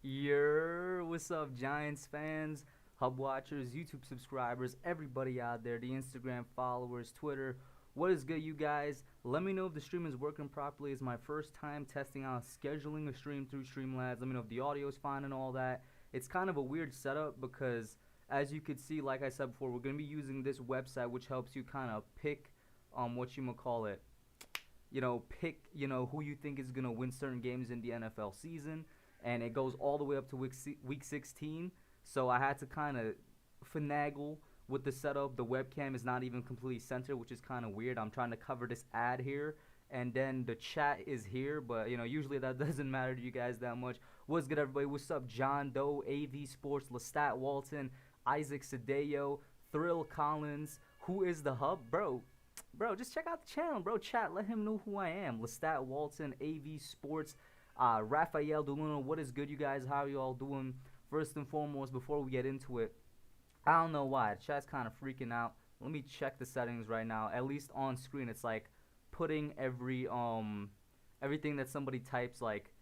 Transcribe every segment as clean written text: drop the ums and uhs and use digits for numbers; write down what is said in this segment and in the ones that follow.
What's up, Giants fans, Hub watchers, YouTube subscribers, everybody out there, the Instagram followers, Twitter. What is good, you guys? Let me know if the stream is working properly. It's my first time testing out scheduling a stream through Streamlabs. Let me know if the audio is fine and all that. It's kind of a weird setup because, as you could see, like I said before, we're going to be using this website, which helps you kind of pick, what you call it, pick, who you think is going to win certain games in the NFL season. And it goes all the way up to week 16. So I had to kind of finagle with the setup. The webcam is not even completely centered, which is kind of weird. I'm trying to cover this ad here, and then the chat is here, but usually that doesn't matter to you guys that much. What's good, everybody? What's up? John Doe, AV Sports, Lestat Walton, Isaac Sadeo, Thrill Collins. Who is the hub, bro? Bro, just check out the channel, bro. Chat, let him know who I am. Lestat Walton, AV Sports, Raphael Deluno. What is good, you guys? How are you all doing? First and foremost, before we get into it, I don't know why the chat's kind of freaking out. Let me check the settings right now. At least on screen, it's like putting everything that somebody types like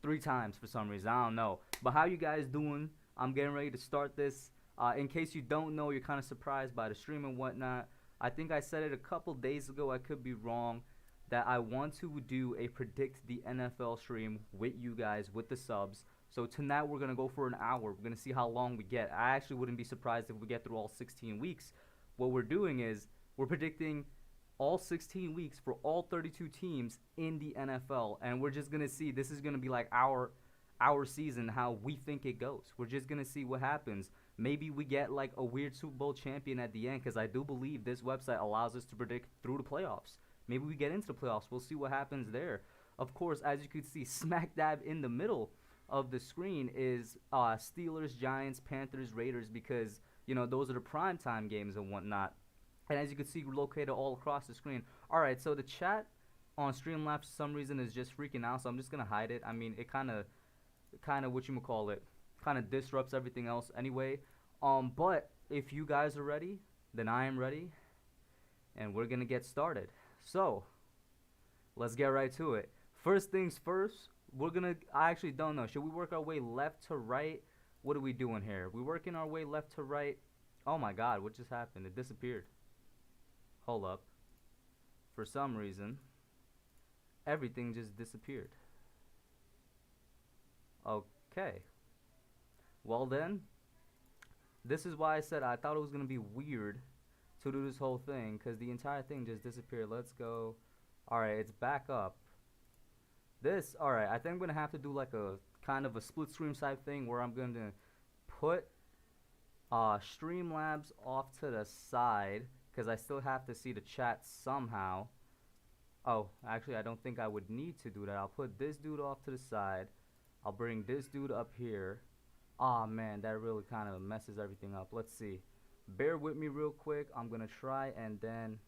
3 times for some reason. I don't know. But how you guys doing? I'm getting ready to start this. In case you don't know, you're kind of surprised by the stream and whatnot. I think I said it a couple days ago. I could be wrong. That I want to do a predict the NFL stream with you guys, with the subs. So tonight we're going to go for an hour. We're going to see how long we get. I actually wouldn't be surprised if we get through all 16 weeks. What we're doing is we're predicting all 16 weeks for all 32 teams in the NFL. And we're just going to see, this is going to be like our season, how we think it goes. We're just going to see what happens. Maybe we get like a weird Super Bowl champion at the end, because I do believe this website allows us to predict through the playoffs. Maybe we get into the playoffs. We'll see what happens there. Of course, as you can see, smack dab in the middle of the screen is Steelers, Giants, Panthers, Raiders, because, those are the primetime games and whatnot. And as you can see, we're located all across the screen. All right, so the chat on Streamlabs for some reason is just freaking out, so I'm just going to hide it. I mean, it kind of kind of disrupts everything else anyway. But if you guys are ready, then I am ready, and we're going to get started. So, let's get right to it. First things first, I actually don't know. Should we work our way left to right? What are we doing here? We working our way left to right? Oh my god, what just happened? It disappeared. Hold up. For some reason, everything just disappeared. Okay. Well then, this is why I said I thought it was going to be weird to do this whole thing, because the entire thing just disappeared. Let's go. Alright, it's back up. Alright, I think I'm going to have to do like a kind of a split screen type thing where I'm going to put Streamlabs off to the side, because I still have to see the chat somehow. Oh, actually, I don't think I would need to do that. I'll put this dude off to the side. I'll bring this dude up here. Aw, man, that really kind of messes everything up. Let's see. Bear with me real quick. I'm going to try and then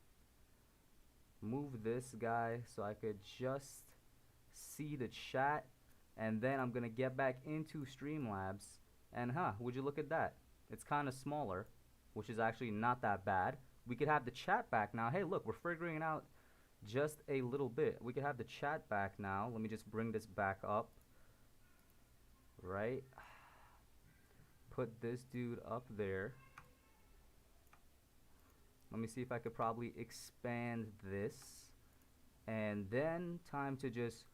move this guy so I could just see the chat. And then I'm going to get back into Streamlabs. And would you look at that? It's kind of smaller, which is actually not that bad. We could have the chat back now. Hey, look, we're figuring it out just a little bit. We could have the chat back now. Let me just bring this back up. Right. Put this dude up there. Let me see if I could probably expand this. And then time to just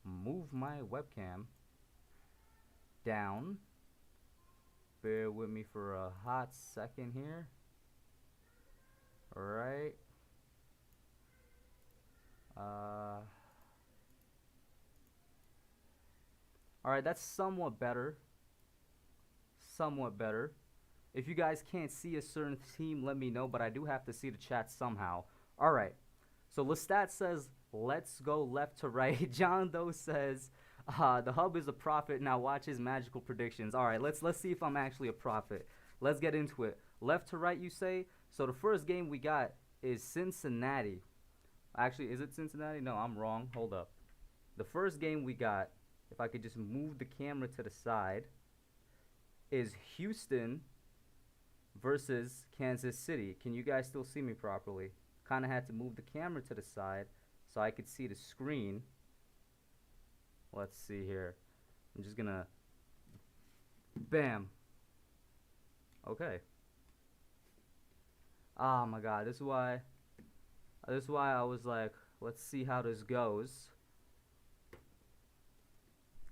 move my webcam down. Bear with me for a hot second here. Alright. Alright, that's somewhat better. Somewhat better. If you guys can't see a certain team, let me know, but I do have to see the chat somehow. Alright, so Lestat says, let's go left to right. John Doe says, the hub is a prophet. Now watch his magical predictions. Alright, let's see if I'm actually a prophet. Let's get into it. Left to right, you say? So the first game we got is Cincinnati. Actually, is it Cincinnati? No, I'm wrong. Hold up. The first game we got, if I could just move the camera to the side, is Houston versus Kansas City. Can you guys still see me properly? Kind of had to move the camera to the side so I could see the screen. Let's see here. I'm just gonna Bam. Okay. Oh my god, this is why I was like, let's see how this goes.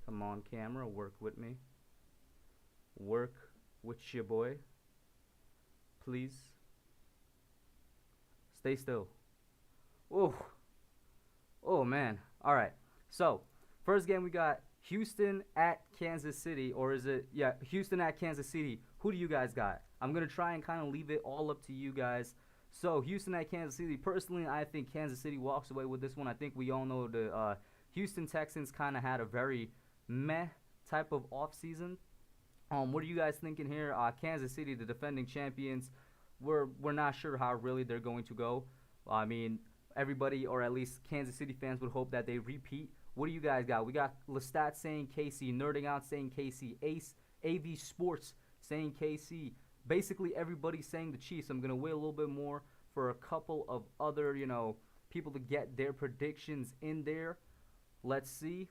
Come on, camera, work with me. Work with your boy. Please. Stay still. Oh. Oh man. Alright. So, first game we got Houston at Kansas City, or is it, yeah, Houston at Kansas City. Who do you guys got? I'm going to try and kind of leave it all up to you guys. So, Houston at Kansas City. Personally, I think Kansas City walks away with this one. I think we all know the Houston Texans kind of had a very meh type of offseason. What are you guys thinking here? Kansas City, the defending champions, we're not sure how really they're going to go. I mean, everybody, or at least Kansas City fans, would hope that they repeat. What do you guys got? We got Lestat saying KC, Nerding Out saying KC, Ace, AV Sports saying KC. Basically, everybody's saying the Chiefs. I'm going to wait a little bit more for a couple of other, people to get their predictions in there. Let's see.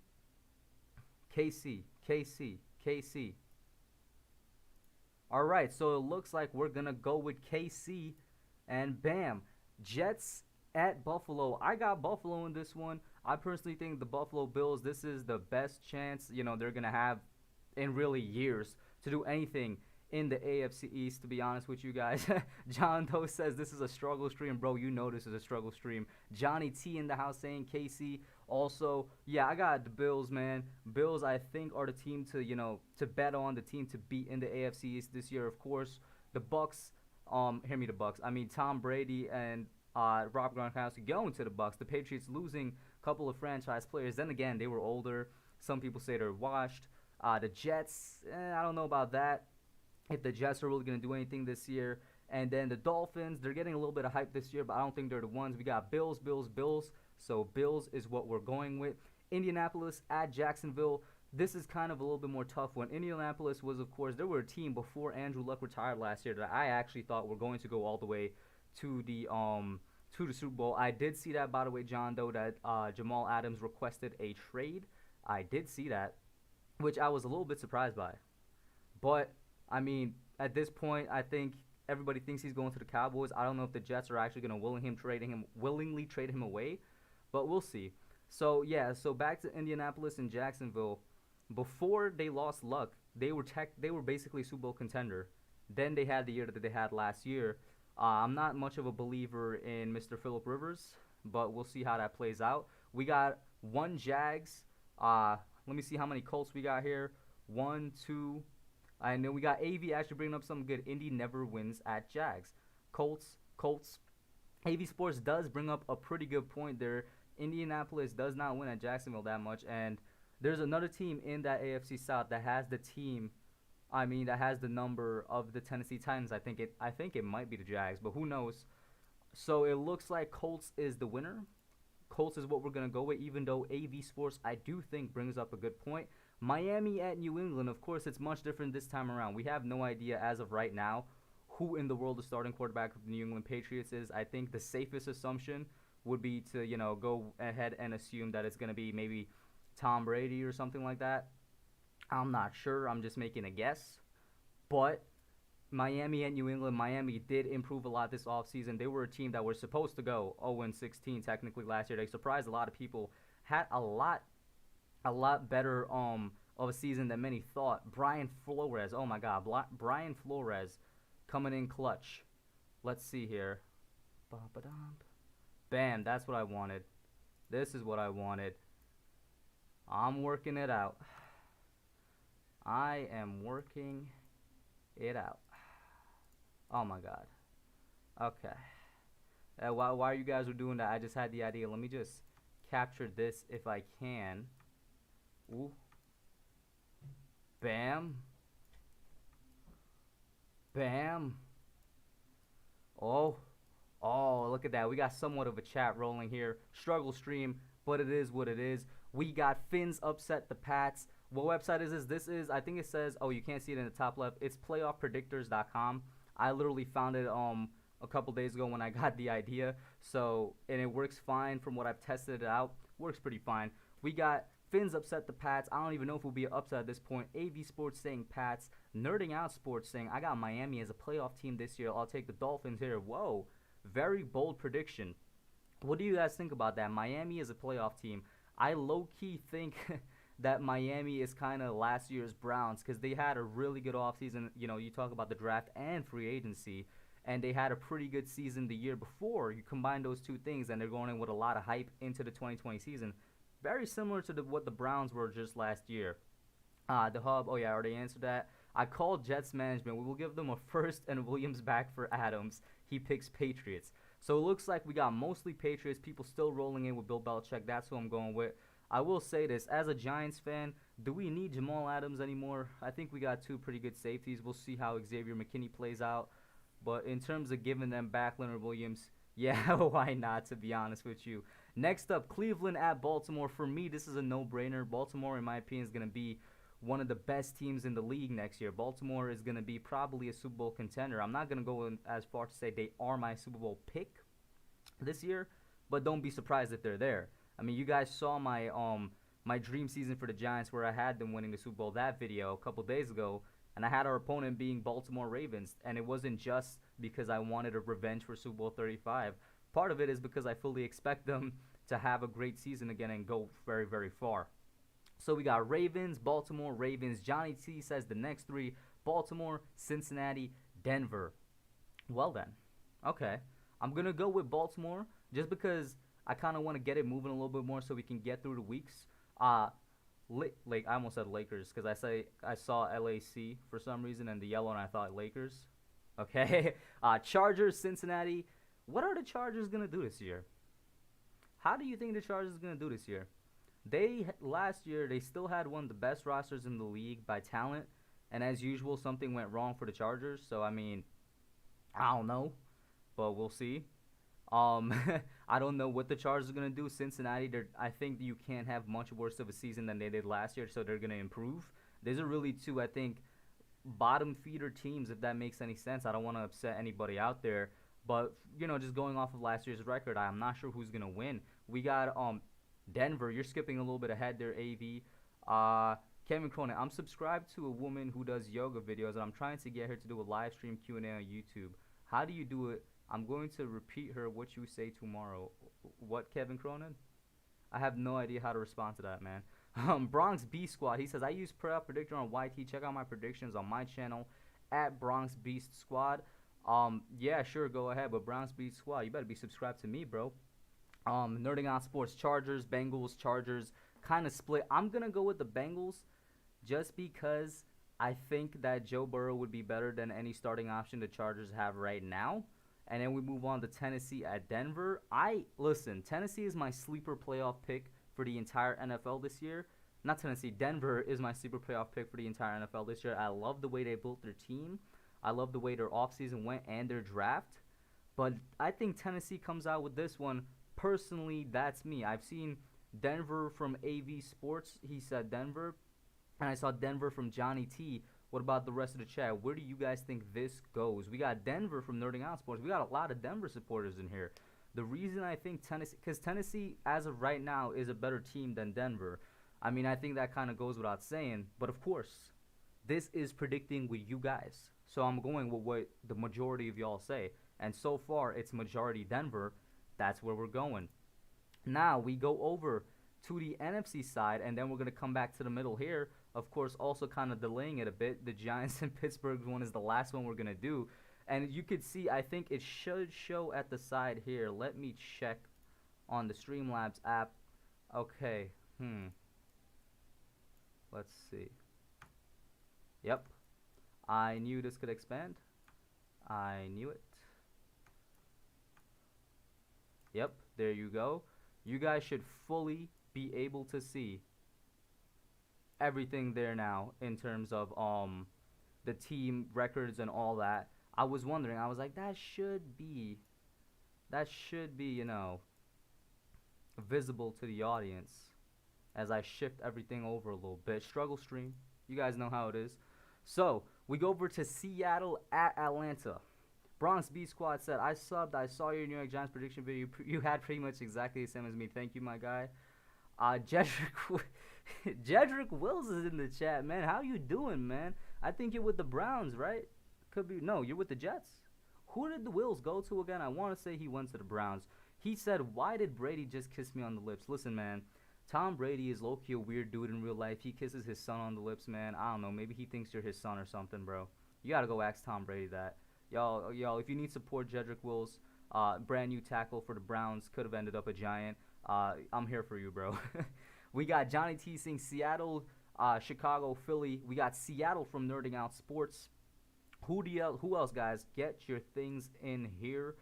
KC, KC, KC. All right, so it looks like we're going to go with KC, and bam, Jets at Buffalo. I got Buffalo in this one. I personally think the Buffalo Bills, this is the best chance, they're going to have in really years to do anything in the AFC East, to be honest with you guys. John Doe says this is a struggle stream. Bro, you know this is a struggle stream. Johnny T in the house saying KC. Also, yeah, I got the Bills, man. Bills, I think, are the team to, to bet on, the team to beat in the AFC East this year. Of course, the Bucks, hear me, the Bucks. I mean, Tom Brady and Rob Gronkowski going to the Bucks. The Patriots losing a couple of franchise players. Then again, they were older. Some people say they're washed. The Jets, I don't know about that, if the Jets are really going to do anything this year. And then the Dolphins, they're getting a little bit of hype this year, but I don't think they're the ones. We got Bills, Bills, Bills. So Bills is what we're going with. Indianapolis at Jacksonville. This is kind of a little bit more tough one. Indianapolis was, of course, they were a team before Andrew Luck retired last year that I actually thought were going to go all the way to the Super Bowl. I did see that, by the way, John, though, that Jamal Adams requested a trade. I did see that, which I was a little bit surprised by. But, I mean, at this point, I think everybody thinks he's going to the Cowboys. I don't know if the Jets are actually going to willingly trade him away, but we'll see. So, yeah, so back to Indianapolis and Jacksonville. Before they lost Luck, they were basically a Super Bowl contender. Then they had the year that they had last year. I'm not much of a believer in Mr. Phillip Rivers, but we'll see how that plays out. We got one Jags. Let me see how many Colts we got here. 1, 2. I know we got AV actually bringing up something good. Indy never wins at Jags. Colts. AV Sports does bring up a pretty good point there. Indianapolis does not win at Jacksonville that much, and there's another team in that AFC South that has the that has the number of the Tennessee Titans. I think it might be the Jags, but who knows? So it looks like Colts is the winner. Colts is what we're going to go with, even though AV Sports, I do think, brings up a good point. Miami at New England, of course, it's much different this time around. We have no idea as of right now who in the world the starting quarterback of the New England Patriots is. I think the safest assumption would be to, go ahead and assume that it's going to be maybe Tom Brady or something like that. I'm not sure. I'm just making a guess. But Miami and New England, Miami did improve a lot this offseason. They were a team that were supposed to go 0-16 technically last year. They surprised a lot of people. Had a lot better of a season than many thought. Brian Flores, oh my God, Brian Flores coming in clutch. Let's see here. Bam, that's what I wanted. This is what I wanted. I'm working it out. I am working it out. Oh my God. Okay. While you guys were doing that, I just had the idea. Let me just capture this if I can. Ooh. Bam. Bam. Oh, look at that. We got somewhat of a chat rolling here. Struggle stream, but it is what it is. We got Finns upset the Pats. What website is this? This is, I think it says, oh, you can't see it in the top left. It's playoffpredictors.com. I literally found it a couple days ago when I got the idea. So, and it works fine from what I've tested it out. Works pretty fine. We got Finns upset the Pats. I don't even know if it will be an upset at this point. AV Sports saying Pats. Nerding Out Sports saying I got Miami as a playoff team this year. I'll take the Dolphins here. Whoa, very bold prediction. What do you guys think about that? Miami is a playoff team. I low-key think that Miami is kind of last year's Browns because they had a really good offseason. You know, you talk about the draft and free agency, and they had a pretty good season the year before. You combine those two things, and they're going in with a lot of hype into the 2020 season. Very similar to what the Browns were just last year. The Hub, oh yeah, I already answered that. I called Jets management. We will give them a first and Williams back for Adams. He picks Patriots. So it looks like we got mostly Patriots. People still rolling in with Bill Belichick. That's who I'm going with. I will say this. As a Giants fan, do we need Jamal Adams anymore? I think we got two pretty good safeties. We'll see how Xavier McKinney plays out. But in terms of giving them back Leonard Williams, yeah, why not, to be honest with you. Next up, Cleveland at Baltimore. For me, this is a no-brainer. Baltimore, in my opinion, is going to be one of the best teams in the league next year. Baltimore is going to be probably a Super Bowl contender. I'm not going to go as far to say they are my Super Bowl pick this year, but don't be surprised if they're there. I mean, you guys saw my my dream season for the Giants where I had them winning the Super Bowl, that video a couple days ago, and I had our opponent being Baltimore Ravens, and it wasn't just because I wanted a revenge for Super Bowl 35. Part of it is because I fully expect them to have a great season again and go very, very far. So we got Ravens, Baltimore, Ravens. Johnny T says the next three: Baltimore, Cincinnati, Denver. Well then, okay. I'm going to go with Baltimore just because I kind of want to get it moving a little bit more so we can get through the weeks. I almost said Lakers because I saw LAC for some reason and the yellow and I thought Lakers. Okay. Chargers, Cincinnati. What are the Chargers going to do this year? How do you think the Chargers are going to do this year? Last year, they still had one of the best rosters in the league by talent. And as usual, something went wrong for the Chargers. So, I mean, I don't know. But we'll see. I don't know what the Chargers are going to do. Cincinnati, I think you can't have much worse of a season than they did last year. So, they're going to improve. These are really two, I think, bottom feeder teams, if that makes any sense. I don't want to upset anybody out there. But, you know, just going off of last year's record, I'm not sure who's going to win. We got Denver. You're skipping a little bit ahead there, AV. Kevin Cronin, I'm subscribed to a woman who does yoga videos, and I'm trying to get her to do a live stream Q&A on YouTube. How do you do it? I'm going to repeat her what you say tomorrow. What, Kevin Cronin? I have no idea how to respond to that, man. Bronx B Squad, he says, I use Playoff Predictor on YT. Check out my predictions on my channel at Bronx Beast Squad. Yeah, sure, go ahead, but Browns beat Squad, you better be subscribed to me, bro. Nerding Out Sports, Chargers, Bengals, Chargers, kind of split. I'm gonna go with the Bengals just because I think that Joe Burrow would be better than any starting option the Chargers have right now. And then we move on to Tennessee at Denver. Listen, Tennessee is my sleeper playoff pick for the entire NFL this year. Not Tennessee, Denver is my super playoff pick for the entire NFL this year. I love the way they built their team. I love the way their offseason went and their draft. But I think Tennessee comes out with this one. Personally, that's me. I've seen Denver from AV Sports. He said Denver. And I saw Denver from Johnny T. What about the rest of the chat? Where do you guys think this goes? We got Denver from Nerding Out Sports. We got a lot of Denver supporters in here. The reason I think Tennessee, because Tennessee, as of right now, is a better team than Denver. I mean, I think that kind of goes without saying. But, of course, this is predicting with you guys. So I'm going with what the majority of y'all say. And so far, it's majority Denver. That's where we're going. Now, we go over to the NFC side, and then we're going to come back to the middle here. Of course, also kind of delaying it a bit. The Giants and Pittsburgh one is the last one we're going to do. And you could see, I think it should show at the side here. Let me check on the Streamlabs app. Okay. Let's see. Yep. I knew this could expand. I knew it. Yep, there you go. You guys should fully be able to see everything there now in terms of the team records and all that. I was wondering, I was like, that should be, you know, visible to the audience as I shift everything over a little bit. Struggle stream. You guys know how it is. So, we go over to Seattle at Atlanta. Bronx B Squad said, I subbed. I saw your New York Giants prediction video. You had pretty much exactly the same as me. Thank you, my guy. Jedrick Wills is in the chat, man. How you doing, man? I think you're with the Browns, right? Could be. No, you're with the Jets. Who did the Wills go to again? I want to say he went to the Browns. He said, "Why did Brady just kiss me on the lips?" Listen, man. Tom Brady is low-key a weird dude in real life. He kisses his son on the lips, man. I don't know. Maybe he thinks you're his son or something, bro. You gotta go ask Tom Brady that. Y'all, if you need support, Jedrick Wills, brand new tackle for the Browns, could have ended up a Giant. I'm here for you, bro. We got Johnny T saying Seattle, Chicago, Philly. We got Seattle from Nerding Out Sports. Who else, guys? Get your things in here.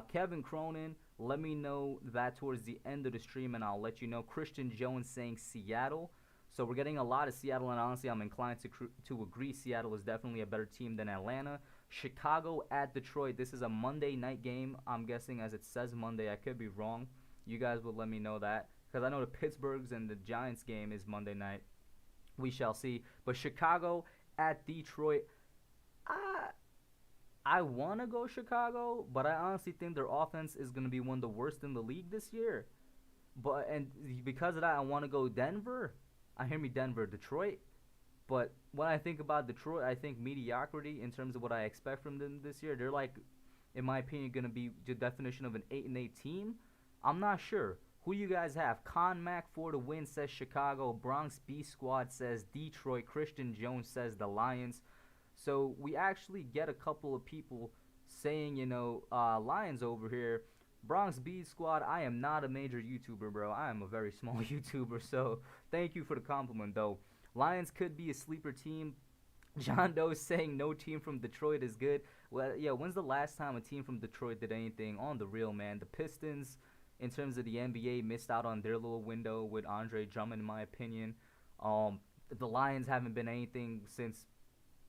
Kevin Cronin, let me know that towards the end of the stream, and I'll let you know. Christian Jones saying Seattle. So we're getting a lot of Seattle, and honestly, I'm inclined to agree. Seattle is definitely a better team than Atlanta. Chicago at Detroit. This is a Monday night game. I'm guessing as it says Monday. I could be wrong. You guys will let me know that, because I know the Pittsburghs and the Giants game is Monday night. We shall see. But Chicago at Detroit. I want to go Chicago, but I honestly think their offense is going to be one of the worst in the league this year. And because of that, I want to go Denver. I hear me, Denver, Detroit. But when I think about Detroit, I think mediocrity in terms of what I expect from them this year. They're like, in my opinion, going to be the definition of an 8-8 team. I'm not sure. Who you guys have? Con Mac for the win says Chicago. Bronx B Squad says Detroit. Christian Jones says the Lions. So we actually get a couple of people saying, Lions over here. Bronx B Squad, I am not a major YouTuber, bro. I am a very small YouTuber, so thank you for the compliment, though. Lions could be a sleeper team. John Doe saying no team from Detroit is good. Well, yeah, when's the last time a team from Detroit did anything on the real, man? The Pistons, in terms of the NBA, missed out on their little window with Andre Drummond, in my opinion. The Lions haven't been anything since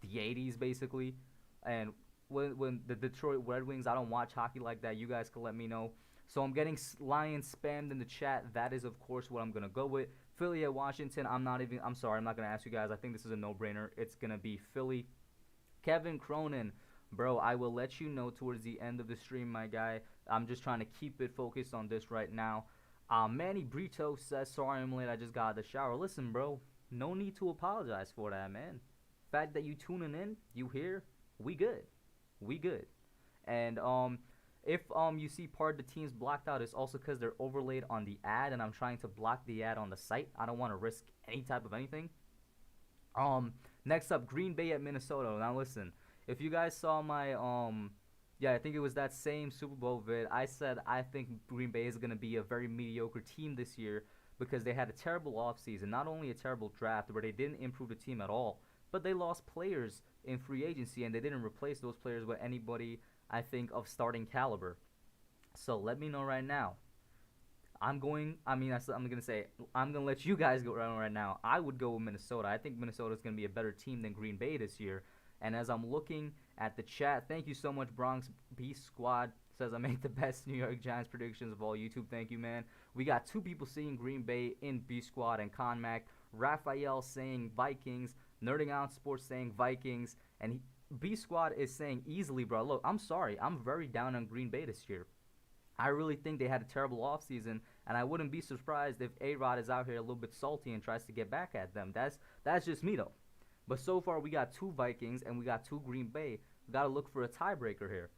the 80s, basically. And when the Detroit Red Wings, I don't watch hockey like that. You guys can let me know. So I'm getting Lions spammed in the chat. That is, of course, what I'm going to go with. Philly at Washington. I'm sorry, I'm not going to ask you guys. I think this is a no-brainer. It's going to be Philly. Kevin Cronin. Bro, I will let you know towards the end of the stream, my guy. I'm just trying to keep it focused on this right now. Manny Brito says, sorry I'm late. I just got out of the shower. Listen, bro, no need to apologize for that, man. Fact that you tuning in, you here, we good. We good. And if you see part of the teams blocked out, it's also because they're overlaid on the ad, and I'm trying to block the ad on the site. I don't want to risk any type of anything. Next up, Green Bay at Minnesota. Now listen, if you guys saw my I think it was that same Super Bowl vid, I said I think Green Bay is going to be a very mediocre team this year because they had a terrible offseason, not only a terrible draft where they didn't improve the team at all, but they lost players in free agency, and they didn't replace those players with anybody, I think, of starting caliber. So let me know right now. I'm going to let you guys go right now. I would go with Minnesota. I think Minnesota is going to be a better team than Green Bay this year. And as I'm looking at the chat, thank you so much, Bronx Beast Squad. Says I make the best New York Giants predictions of all YouTube. Thank you, man. We got two people seeing Green Bay in B Squad and Conmac. Raphael saying Vikings. Nerding Out Sports saying Vikings. And B Squad is saying easily, bro. Look, I'm sorry. I'm very down on Green Bay this year. I really think they had a terrible offseason, and I wouldn't be surprised if A-Rod is out here a little bit salty and tries to get back at them. That's just me, though. But so far, we got two Vikings and we got two Green Bay. We got to look for a tiebreaker here.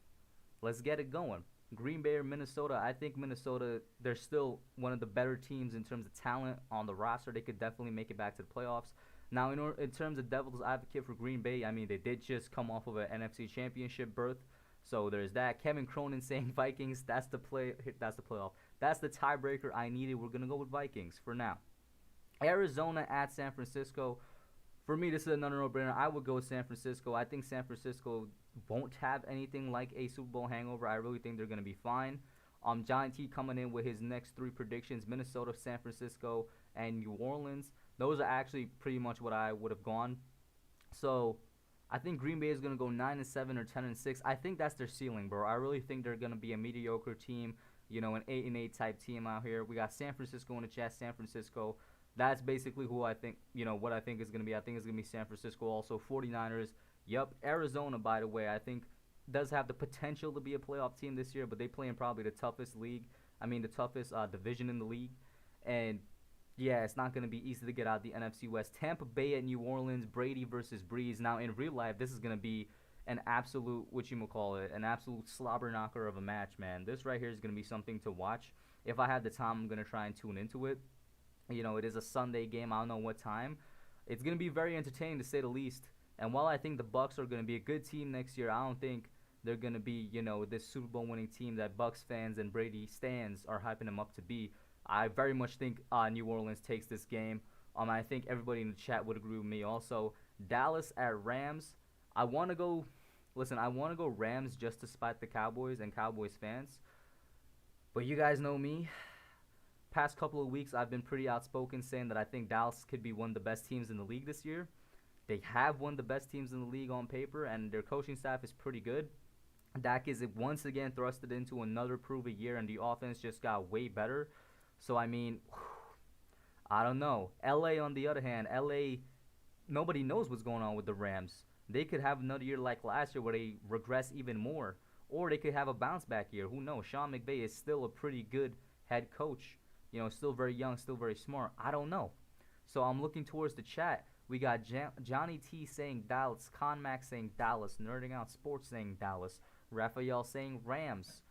Let's get it going. Green Bay or Minnesota? I think Minnesota, they're still one of the better teams in terms of talent on the roster. They could definitely make it back to the playoffs. Now, in terms of devil's advocate for Green Bay, I mean, they did just come off of an NFC Championship berth. So there's that. Kevin Cronin saying Vikings. That's the playoff. That's the tiebreaker I needed. We're going to go with Vikings for now. Arizona at San Francisco. For me, this is another no-brainer. I would go with San Francisco. I think San Francisco won't have anything like a Super Bowl hangover. I really think they're going to be fine. John T coming in with his next three predictions: Minnesota, San Francisco, and New Orleans. Those are actually pretty much what I would have gone. So I think Green Bay is going to go 9-7 or 10-6. I think that's their ceiling, bro. I really think they're going to be a mediocre team, an 8-8 type team out here. We got San Francisco in the chat. San Francisco. That's basically who I think, what I think is going to be. I think it's going to be San Francisco also. 49ers. Yep. Arizona, by the way, I think does have the potential to be a playoff team this year, but they play in probably the toughest league. I mean, the toughest division in the league. And Yeah, it's not going to be easy to get out the NFC West. Tampa Bay at New Orleans, Brady versus Breeze. Now, in real life, this is going to be an absolute, an absolute slobber knocker of a match, man. This right here is going to be something to watch. If I have the time, I'm going to try and tune into it. You know, it is a Sunday game. I don't know what time. It's going to be very entertaining, to say the least. And while I think the Bucks are going to be a good team next year, I don't think they're going to be, this Super Bowl winning team that Bucks fans and Brady stands are hyping them up to be. I very much think New Orleans takes this game. I think everybody in the chat would agree with me. Also, Dallas at Rams. I want to go. Listen, I want to go Rams just to spite the Cowboys and Cowboys fans. But you guys know me. Past couple of weeks, I've been pretty outspoken saying that I think Dallas could be one of the best teams in the league this year. They have one of the best teams in the league on paper, and their coaching staff is pretty good. Dak is once again thrusted into another proven year, and the offense just got way better. So, I mean, I don't know. LA, on the other hand, LA, nobody knows what's going on with the Rams. They could have another year like last year where they regress even more. Or they could have a bounce back year. Who knows? Sean McVay is still a pretty good head coach. Still very young, still very smart. I don't know. So I'm looking towards the chat. We got Johnny T saying Dallas, Conmax saying Dallas, Nerding Out Sports saying Dallas, Raphael saying Rams,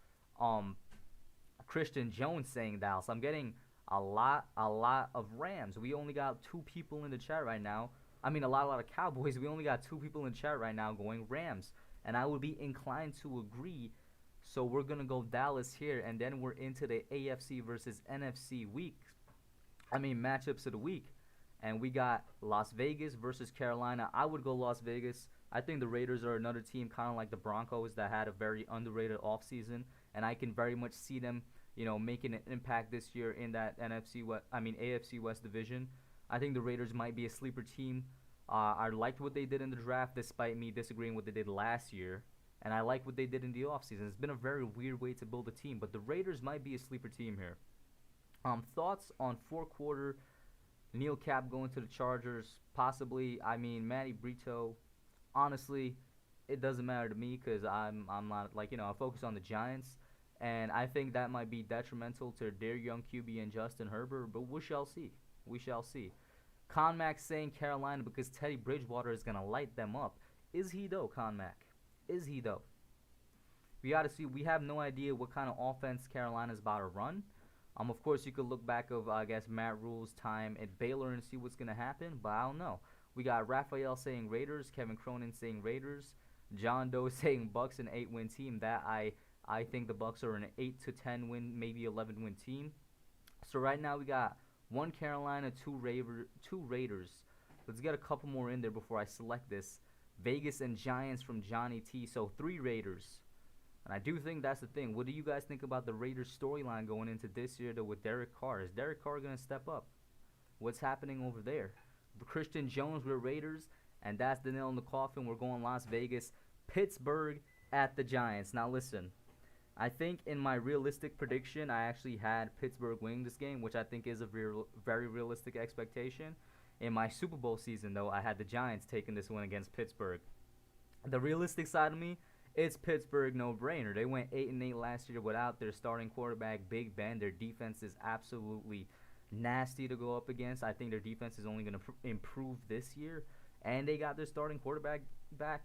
Christian Jones saying Dallas. I'm getting a lot of Rams. We only got 2 people in the chat right now. I mean, a lot of Cowboys. We only got 2 people in the chat right now going Rams. And I would be inclined to agree. So we're going to go Dallas here. And then we're into the AFC versus NFC matchups of the week. And we got Las Vegas versus Carolina. I would go Las Vegas. I think the Raiders are another team kind of like the Broncos that had a very underrated offseason. And I can very much see them, making an impact this year in that AFC West division. I think the Raiders might be a sleeper team. I liked what they did in the draft despite me disagreeing with what they did last year. And I like what they did in the offseason. It's been a very weird way to build a team. But the Raiders might be a sleeper team here. Thoughts on 4-quarter Neil Cap going to the Chargers? Possibly. I mean, Matty Brito. Honestly, it doesn't matter to me because I'm not, I focus on the Giants. And I think that might be detrimental to their young QB and Justin Herbert. But we shall see. We shall see. Conmac saying Carolina because Teddy Bridgewater is going to light them up. Is he though, Conmac? Is he though? We got to see. We have no idea what kind of offense Carolina's about to run. Of course, you could look back of, Matt Rule's time at Baylor and see what's going to happen. But I don't know. We got Raphael saying Raiders. Kevin Cronin saying Raiders. John Doe saying Bucks an 8-win team. That I think the Bucks are an 8 to 10 win, maybe 11-win team. So right now we got 1 Carolina, 2 Raiders. Let's get a couple more in there before I select this. Vegas and Giants from Johnny T. So 3 Raiders. And I do think that's the thing. What do you guys think about the Raiders storyline going into this year though with Derek Carr? Is Derek Carr going to step up? What's happening over there? Christian Jones with Raiders. And that's the nail in the coffin. We're going Las Vegas. Pittsburgh at the Giants. Now listen. I think in my realistic prediction, I actually had Pittsburgh winning this game, which I think is a very realistic expectation. In my Super Bowl season, though, I had the Giants taking this one against Pittsburgh. The realistic side of me, it's Pittsburgh no-brainer. They went 8-8 last year without their starting quarterback, Big Ben. Their defense is absolutely nasty to go up against. I think their defense is only going to improve this year. And they got their starting quarterback back.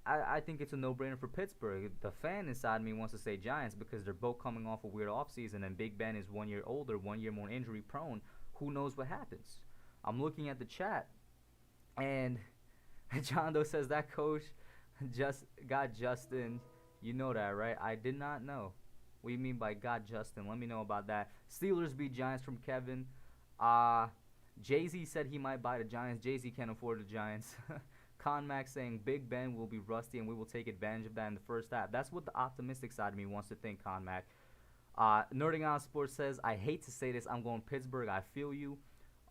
I think it's a no-brainer for Pittsburgh. The fan inside me wants to say Giants because they're both coming off a weird offseason, and Big Ben is 1 year older, 1 year more injury-prone. Who knows what happens? I'm looking at the chat, and John Doe says that coach just got Justin. You know that, right? I did not know. What do you mean by got Justin? Let me know about that. Steelers beat Giants from Kevin. Jay-Z said he might buy the Giants. Jay-Z can't afford the Giants. Conmax saying Big Ben will be rusty and we will take advantage of that in the first half. That's what the optimistic side of me wants to think, Conmac. Nerding Out Sports says, I hate to say this, I'm going Pittsburgh. I feel you.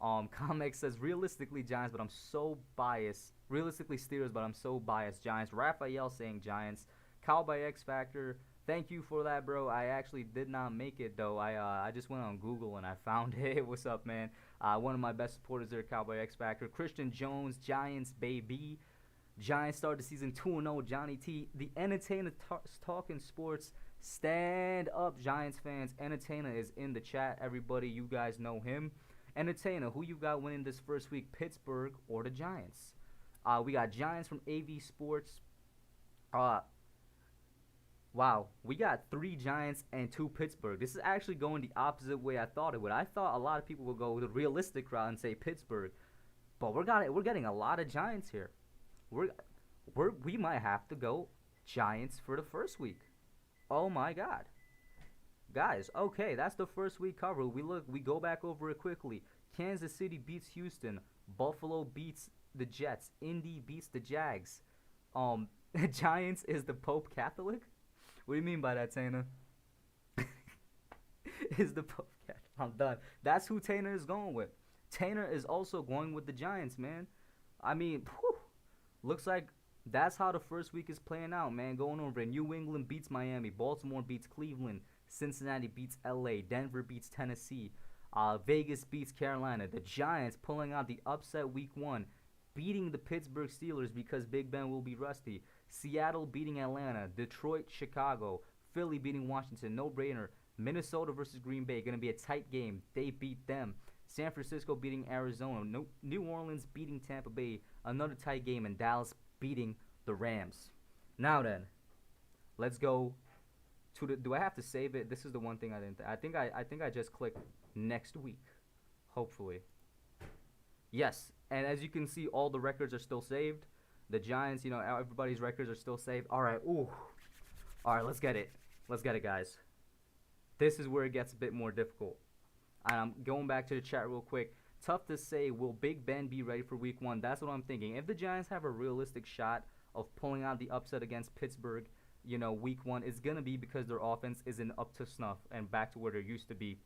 Conmax says, realistically Giants, but I'm so biased. Realistically Steelers, but I'm so biased. Giants. Raphael saying Giants. Cowboy X Factor. Thank you for that, bro. I actually did not make it, though. I just went on Google and I found it. What's up, man? One of my best supporters there, Cowboy X Factor. Christian Jones, Giants, baby. Giants start the season 2-0. Johnny T. The Entertainer talking sports. Stand up, Giants fans. Entertainer is in the chat. Everybody, you guys know him. Entertainer, who you got winning this first week, Pittsburgh or the Giants? We got Giants from AV Sports. Uh, wow, we got 3 Giants and 2 Pittsburgh. This is actually going the opposite way I thought it would. I thought a lot of people would go the realistic route and say Pittsburgh, but we're getting a lot of Giants here. We're we might have to go Giants for the first week. Oh my God. Guys, okay, that's the first week cover. We go back over it quickly. Kansas City beats Houston. Buffalo beats the Jets. Indy beats the Jags. Giants is the Pope Catholic? What do you mean by that, Tana? Is the Pope Catholic? I'm done. That's who Tana is going with. Tana is also going with the Giants, man. I mean, whew, looks like that's how the first week is playing out, man. Going over it. New England beats Miami. Baltimore beats Cleveland. Cincinnati beats LA. Denver beats Tennessee. Vegas beats Carolina. The Giants pulling out the upset week 1, beating the Pittsburgh Steelers because Big Ben will be rusty. Seattle beating Atlanta. Detroit, Chicago. Philly beating Washington. No brainer. Minnesota versus Green Bay. Going to be a tight game. They beat them. San Francisco beating Arizona. New Orleans beating Tampa Bay. Another tight game. And Dallas beating the Rams. Now then, let's go to the. Do I have to save it? This is the one thing I didn't. I think I just clicked next week. Hopefully. Yes, and as you can see, all the records are still saved. The Giants, everybody's records are still saved. All right, ooh. All right, let's get it. Let's get it, guys. This is where it gets a bit more difficult. And I'm going back to the chat real quick. Tough to say, will Big Ben be ready for week 1? That's what I'm thinking. If the Giants have a realistic shot of pulling out the upset against Pittsburgh, week 1, it's going to be because their offense isn't up to snuff and back to where they used to be.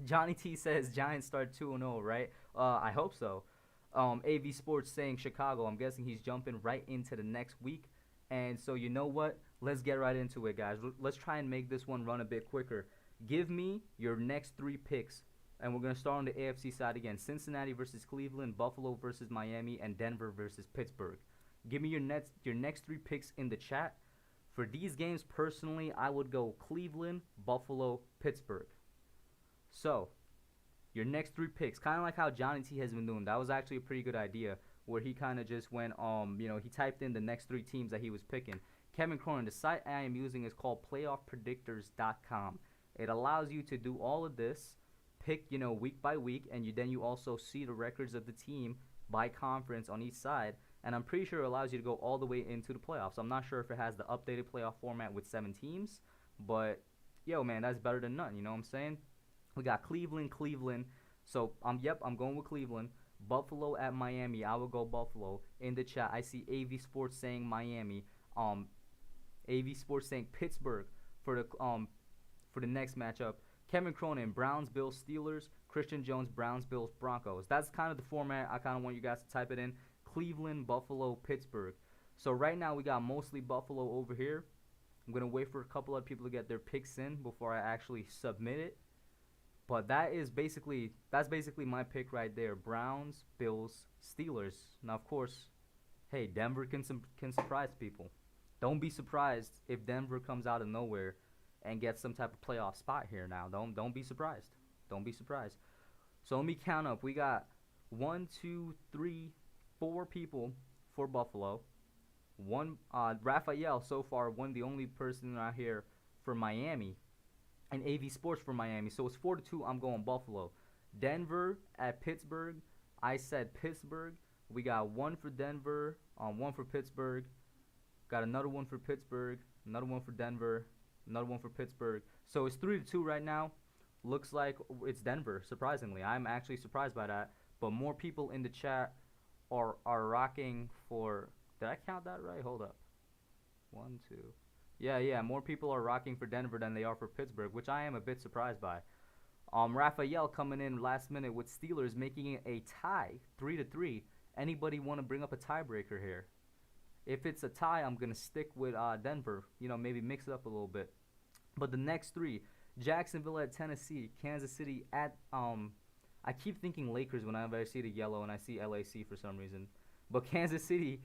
Johnny T says Giants start 2-0, right? I hope so. AV Sports saying Chicago. I'm guessing he's jumping right into the next week. And so you know what? Let's get right into it, guys. Let's try and make this one run a bit quicker. Give me your next 3 picks. And we're going to start on the AFC side again. Cincinnati versus Cleveland, Buffalo versus Miami, and Denver versus Pittsburgh. Give me your next 3 picks in the chat. For these games, personally, I would go Cleveland, Buffalo, Pittsburgh. So, your next 3 picks, kind of like how Johnny T has been doing. That was actually a pretty good idea, where he kind of just went, he typed in the next 3 teams that he was picking. Kevin Cronin, the site I am using is called playoffpredictors.com. It allows you to do all of this, pick, week by week, and then you also see the records of the team by conference on each side. And I'm pretty sure it allows you to go all the way into the playoffs. I'm not sure if it has the updated playoff format with 7 teams, but, yo, man, that's better than none, you know what I'm saying? We got Cleveland. So, I'm going with Cleveland. Buffalo at Miami. I will go Buffalo. In the chat, I see AV Sports saying Miami. AV Sports saying Pittsburgh for the next matchup. Kevin Cronin, Browns, Bills, Steelers. Christian Jones, Browns, Bills, Broncos. That's kind of the format I kind of want you guys to type it in. Cleveland, Buffalo, Pittsburgh. So right now we got mostly Buffalo over here. I'm going to wait for a couple of people to get their picks in before I actually submit it. But that's basically my pick right there. Browns, Bills, Steelers. Now, of course, hey, Denver can surprise people. Don't be surprised if Denver comes out of nowhere and gets some type of playoff spot here now. Don't be surprised. Don't be surprised. So let me count up. We got 1, 2, 3, 4 people for Buffalo. Raphael so far the only person out here for Miami. And AV Sports for Miami. So it's 4-2. I'm going Buffalo. Denver at Pittsburgh. I said Pittsburgh. We got 1 for Denver. 1 for Pittsburgh. Got another 1 for Pittsburgh. Another 1 for Denver. Another 1 for Pittsburgh. So it's 3-2 right now. Looks like it's Denver, surprisingly. I'm actually surprised by that. But more people in the chat are rocking for... Did I count that right? Hold up. 1, 2... Yeah, more people are rocking for Denver than they are for Pittsburgh, which I am a bit surprised by. Raphael coming in last minute with Steelers, making it a tie, 3-3. Anybody want to bring up a tiebreaker here? If it's a tie, I'm going to stick with Denver. Maybe mix it up a little bit. But the next 3, Jacksonville at Tennessee, Kansas City at, I keep thinking Lakers whenever I see the yellow and I see LAC for some reason. But Kansas City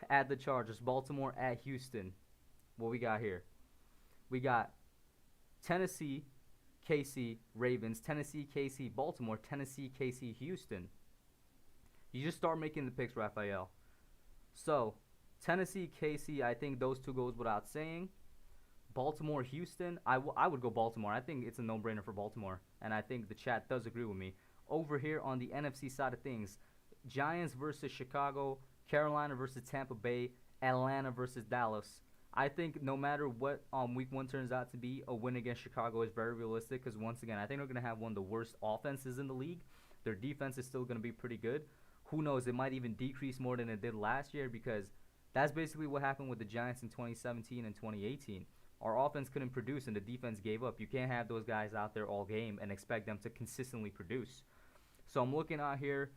at the Chargers, Baltimore at Houston. What we got here? We got Tennessee, KC, Ravens, Tennessee, KC, Baltimore, Tennessee, KC, Houston. You just start making the picks, Raphael. So, Tennessee, KC, I think those two goes without saying. Baltimore, Houston, I would go Baltimore. I think it's a no-brainer for Baltimore, and I think the chat does agree with me. Over here on the NFC side of things, Giants versus Chicago, Carolina versus Tampa Bay, Atlanta versus Dallas. I think no matter what week 1 turns out to be, a win against Chicago is very realistic because, once again, I think they're going to have one of the worst offenses in the league. Their defense is still going to be pretty good. Who knows, it might even decrease more than it did last year because that's basically what happened with the Giants in 2017 and 2018. Our offense couldn't produce and the defense gave up. You can't have those guys out there all game and expect them to consistently produce. So I'm looking out here.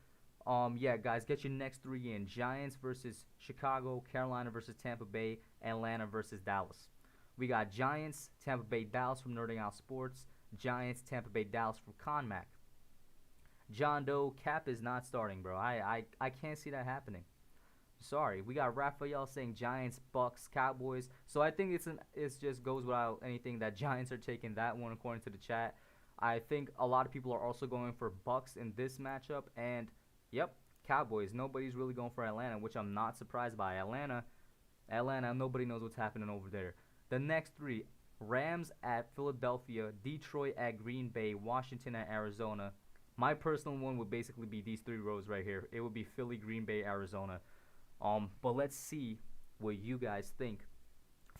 Yeah, guys, get your next 3 in. Giants versus Chicago, Carolina versus Tampa Bay, Atlanta versus Dallas. We got Giants, Tampa Bay, Dallas from Nerding Out Sports. Giants, Tampa Bay, Dallas from ConMac. John Doe, Cap is not starting, bro. I can't see that happening. Sorry. We got Raphael saying Giants, Bucks, Cowboys. So I think it just goes without anything that Giants are taking that one according to the chat. I think a lot of people are also going for Bucks in this matchup. And, yep, Cowboys. Nobody's really going for Atlanta, which I'm not surprised by. Atlanta, nobody knows what's happening over there. The next 3, Rams at Philadelphia, Detroit at Green Bay, Washington at Arizona. My personal one would basically be these 3 rows right here. It would be Philly, Green Bay, Arizona. But let's see what you guys think.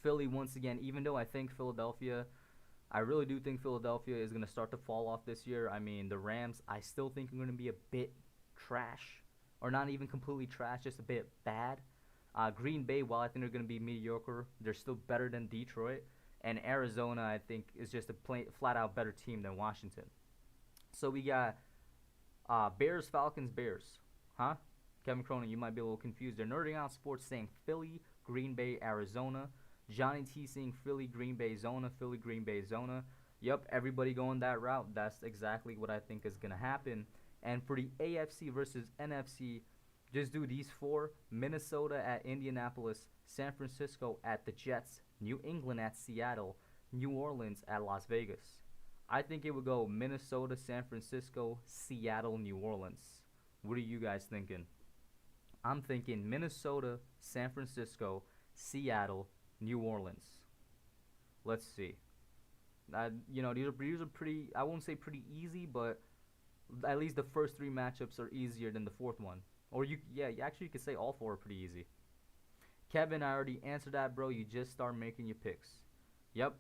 Philly, once again, even though I think Philadelphia, I really do think Philadelphia is going to start to fall off this year. I mean, the Rams, I still think are going to be a bit trash. Or not even completely trash, just a bit bad. Green Bay, while I think they're going to be mediocre, they're still better than Detroit. And Arizona, I think, is just a flat-out better team than Washington. So we got Bears, Falcons, Bears. Huh? Kevin Cronin, you might be a little confused. They're Nerding Out Sports saying Philly, Green Bay, Arizona. Johnny T saying Philly, Green Bay, Zona. Philly, Green Bay, Zona. Yep, everybody going that route. That's exactly what I think is going to happen. And for the AFC versus NFC, just do these 4. Minnesota at Indianapolis. San Francisco at the Jets. New England at Seattle. New Orleans at Las Vegas. I think it would go Minnesota, San Francisco, Seattle, New Orleans. What are you guys thinking? I'm thinking Minnesota, San Francisco, Seattle, New Orleans. Let's see. These are pretty, I won't say pretty easy, but at least the first 3 matchups are easier than the 4th one. Or you could say all 4 are pretty easy. Kevin, I already answered that, bro. You just start making your picks. Yep.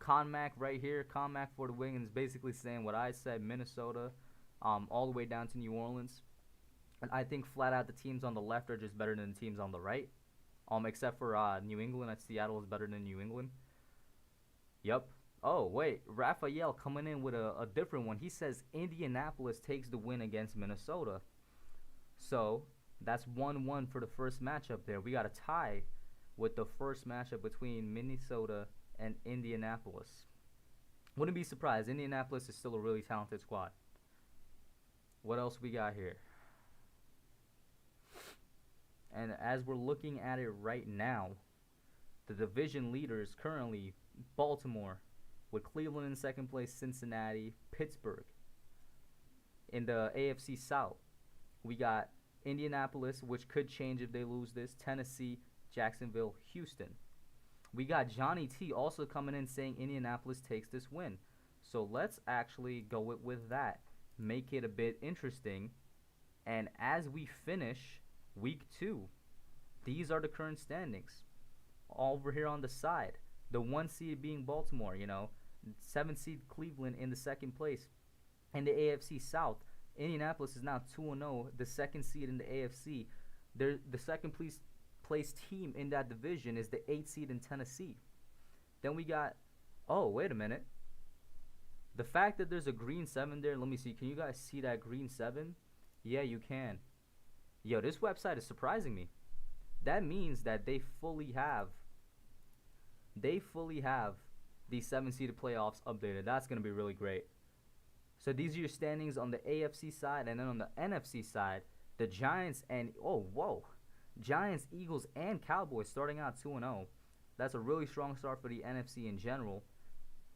ConMac right here. ConMac for the win is basically saying what I said. Minnesota, all the way down to New Orleans. And I think flat out the teams on the left are just better than the teams on the right. Except for New England. Seattle is better than New England. Yep. Oh, wait. Raphael coming in with a different one. He says Indianapolis takes the win against Minnesota. So, that's 1-1 for the first matchup there. We got a tie with the first matchup between Minnesota and Indianapolis. Wouldn't be surprised. Indianapolis is still a really talented squad. What else we got here? And as we're looking at it right now, the division leaders currently Baltimore, with Cleveland in second place, Cincinnati, Pittsburgh. In the AFC South, we got Indianapolis, which could change if they lose this, Tennessee, Jacksonville, Houston. We got Johnny T also coming in saying Indianapolis takes this win. So let's actually go with that. Make it a bit interesting. And as we finish week 2, these are the current standings. Over here on the side, the 1 seed being Baltimore, 7 seed Cleveland in the second place. In the AFC South, Indianapolis is now 2-0, the 2nd seed in the AFC. The second place team in that division is the 8th seed in Tennessee. Then we got, oh, wait a minute. The fact that there's a green 7 there, let me see. Can you guys see that green 7? Yeah, you can. Yo, this website is surprising me. That means that they fully have the 7-seeded playoffs updated. That's going to be really great. So these are your standings on the AFC side, and then on the NFC side, the Giants and Giants, Eagles, and Cowboys starting out 2-0. That's a really strong start for the NFC in general.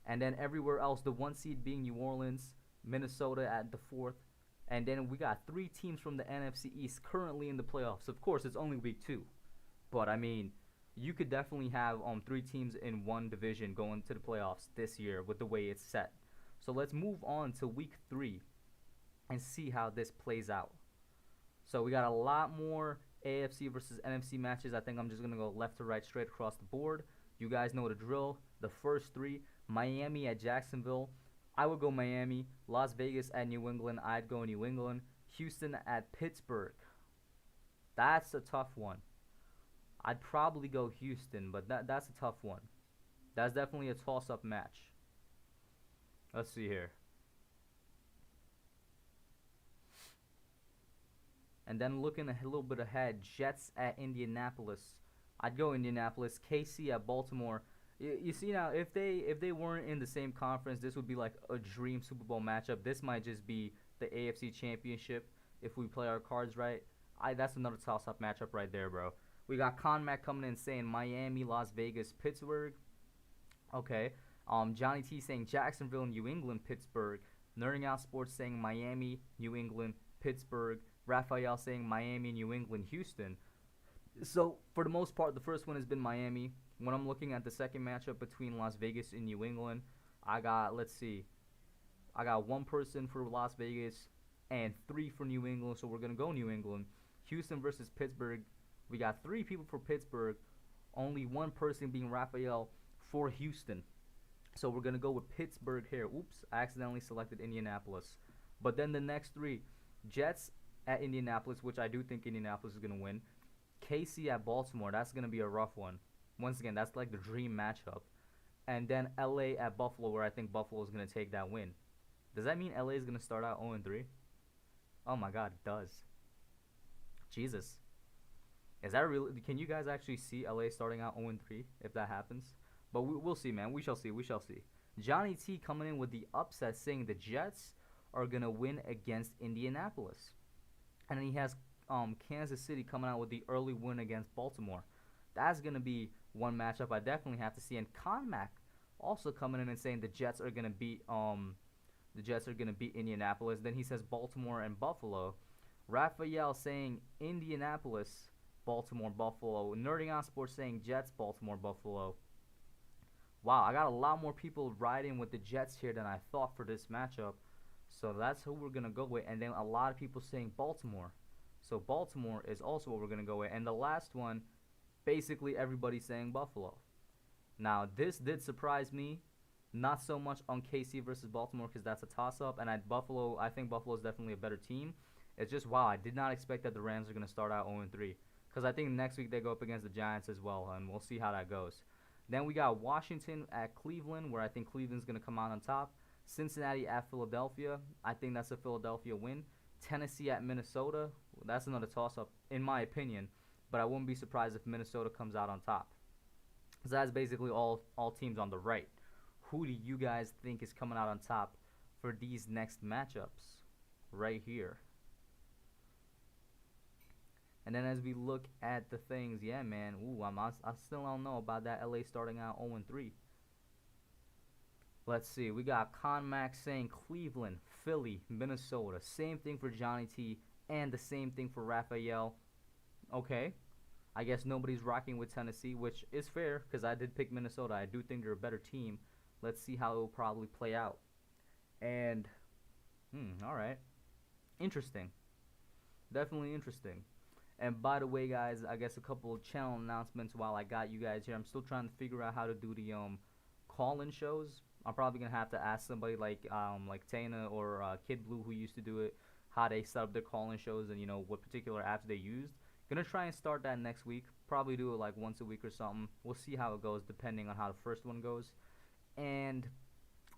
And then everywhere else, the 1 seed being New Orleans, Minnesota at the 4th. And then we got 3 teams from the NFC East currently in the playoffs. Of course, it's only week 2. But, I mean, you could definitely have 3 teams in one division going to the playoffs this year with the way it's set. So let's move on to week 3 and see how this plays out. So we got a lot more AFC versus NFC matches. I think I'm just going to go left to right straight across the board. You guys know the drill. The first 3, Miami at Jacksonville. I would go Miami. Las Vegas at New England. I'd go New England. Houston at Pittsburgh. That's a tough one. I'd probably go Houston, but that's a tough one. That's definitely a toss-up match. Let's see here. And then looking a little bit ahead, Jets at Indianapolis. I'd go Indianapolis. KC at Baltimore. You see now, if they weren't in the same conference, this would be like a dream Super Bowl matchup. This might just be the AFC Championship if we play our cards right. That's another toss-up matchup right there, bro. We got Conmac coming in saying Miami, Las Vegas, Pittsburgh. Okay. Johnny T saying Jacksonville, New England, Pittsburgh. Nerding Out Sports saying Miami, New England, Pittsburgh. Raphael saying Miami, New England, Houston. So, for the most part, the first one has been Miami. When I'm looking at the second matchup between Las Vegas and New England, I got 1 person for Las Vegas and 3 for New England, so we're going to go New England. Houston versus Pittsburgh. We got 3 people for Pittsburgh, only 1 person being Raphael for Houston. So we're going to go with Pittsburgh here. Oops, I accidentally selected Indianapolis. But then the next 3, Jets at Indianapolis, which I do think Indianapolis is going to win. KC at Baltimore, that's going to be a rough one. Once again, that's like the dream matchup. And then LA at Buffalo, where I think Buffalo is going to take that win. Does that mean LA is going to start out 0-3? Oh my god, it does. Jesus. Is that really? Can you guys actually see LA starting out 0-3 if that happens? But we'll see, man. We shall see. We shall see. Johnny T coming in with the upset, saying the Jets are going to win against Indianapolis. And then he has Kansas City coming out with the early win against Baltimore. That's going to be one matchup I definitely have to see. And Conmac also coming in and saying the Jets are going to beat Indianapolis. Then he says Baltimore and Buffalo. Raphael saying Indianapolis, Baltimore, Buffalo. Nerding Out Sports saying Jets, Baltimore, Buffalo. Wow, I got a lot more people riding with the Jets here than I thought for this matchup. So that's who we're going to go with. And then a lot of people saying Baltimore. So Baltimore is also what we're going to go with. And the last one, basically everybody saying Buffalo. Now, this did surprise me. Not so much on KC versus Baltimore because that's a toss-up. And at Buffalo, I think Buffalo is definitely a better team. It's just, wow, I did not expect that the Rams are going to start out 0-3. Because I think next week they go up against the Giants as well. And we'll see how that goes. Then we got Washington at Cleveland, where I think Cleveland's going to come out on top. Cincinnati at Philadelphia. I think that's a Philadelphia win. Tennessee at Minnesota. That's another toss-up, in my opinion. But I wouldn't be surprised if Minnesota comes out on top. So that's basically all teams on the right. Who do you guys think is coming out on top for these next matchups? Right here. And then as we look at the things, yeah, man. Ooh, I still don't know about that LA starting out 0-3. Let's see. We got Conmac saying Cleveland, Philly, Minnesota. Same thing for Johnny T and the same thing for Raphael. Okay. I guess nobody's rocking with Tennessee, which is fair because I did pick Minnesota. I do think they're a better team. Let's see how it will probably play out. And, all right. Interesting. Definitely interesting. And by the way, guys, I guess a couple of channel announcements while I got you guys here. I'm still trying to figure out how to do the call-in shows. I'm probably gonna have to ask somebody like Tana or Kid Blue who used to do it, how they set up their call-in shows and what particular apps they used. Gonna try and start that next week. Probably do it like once a week or something. We'll see how it goes depending on how the first one goes. And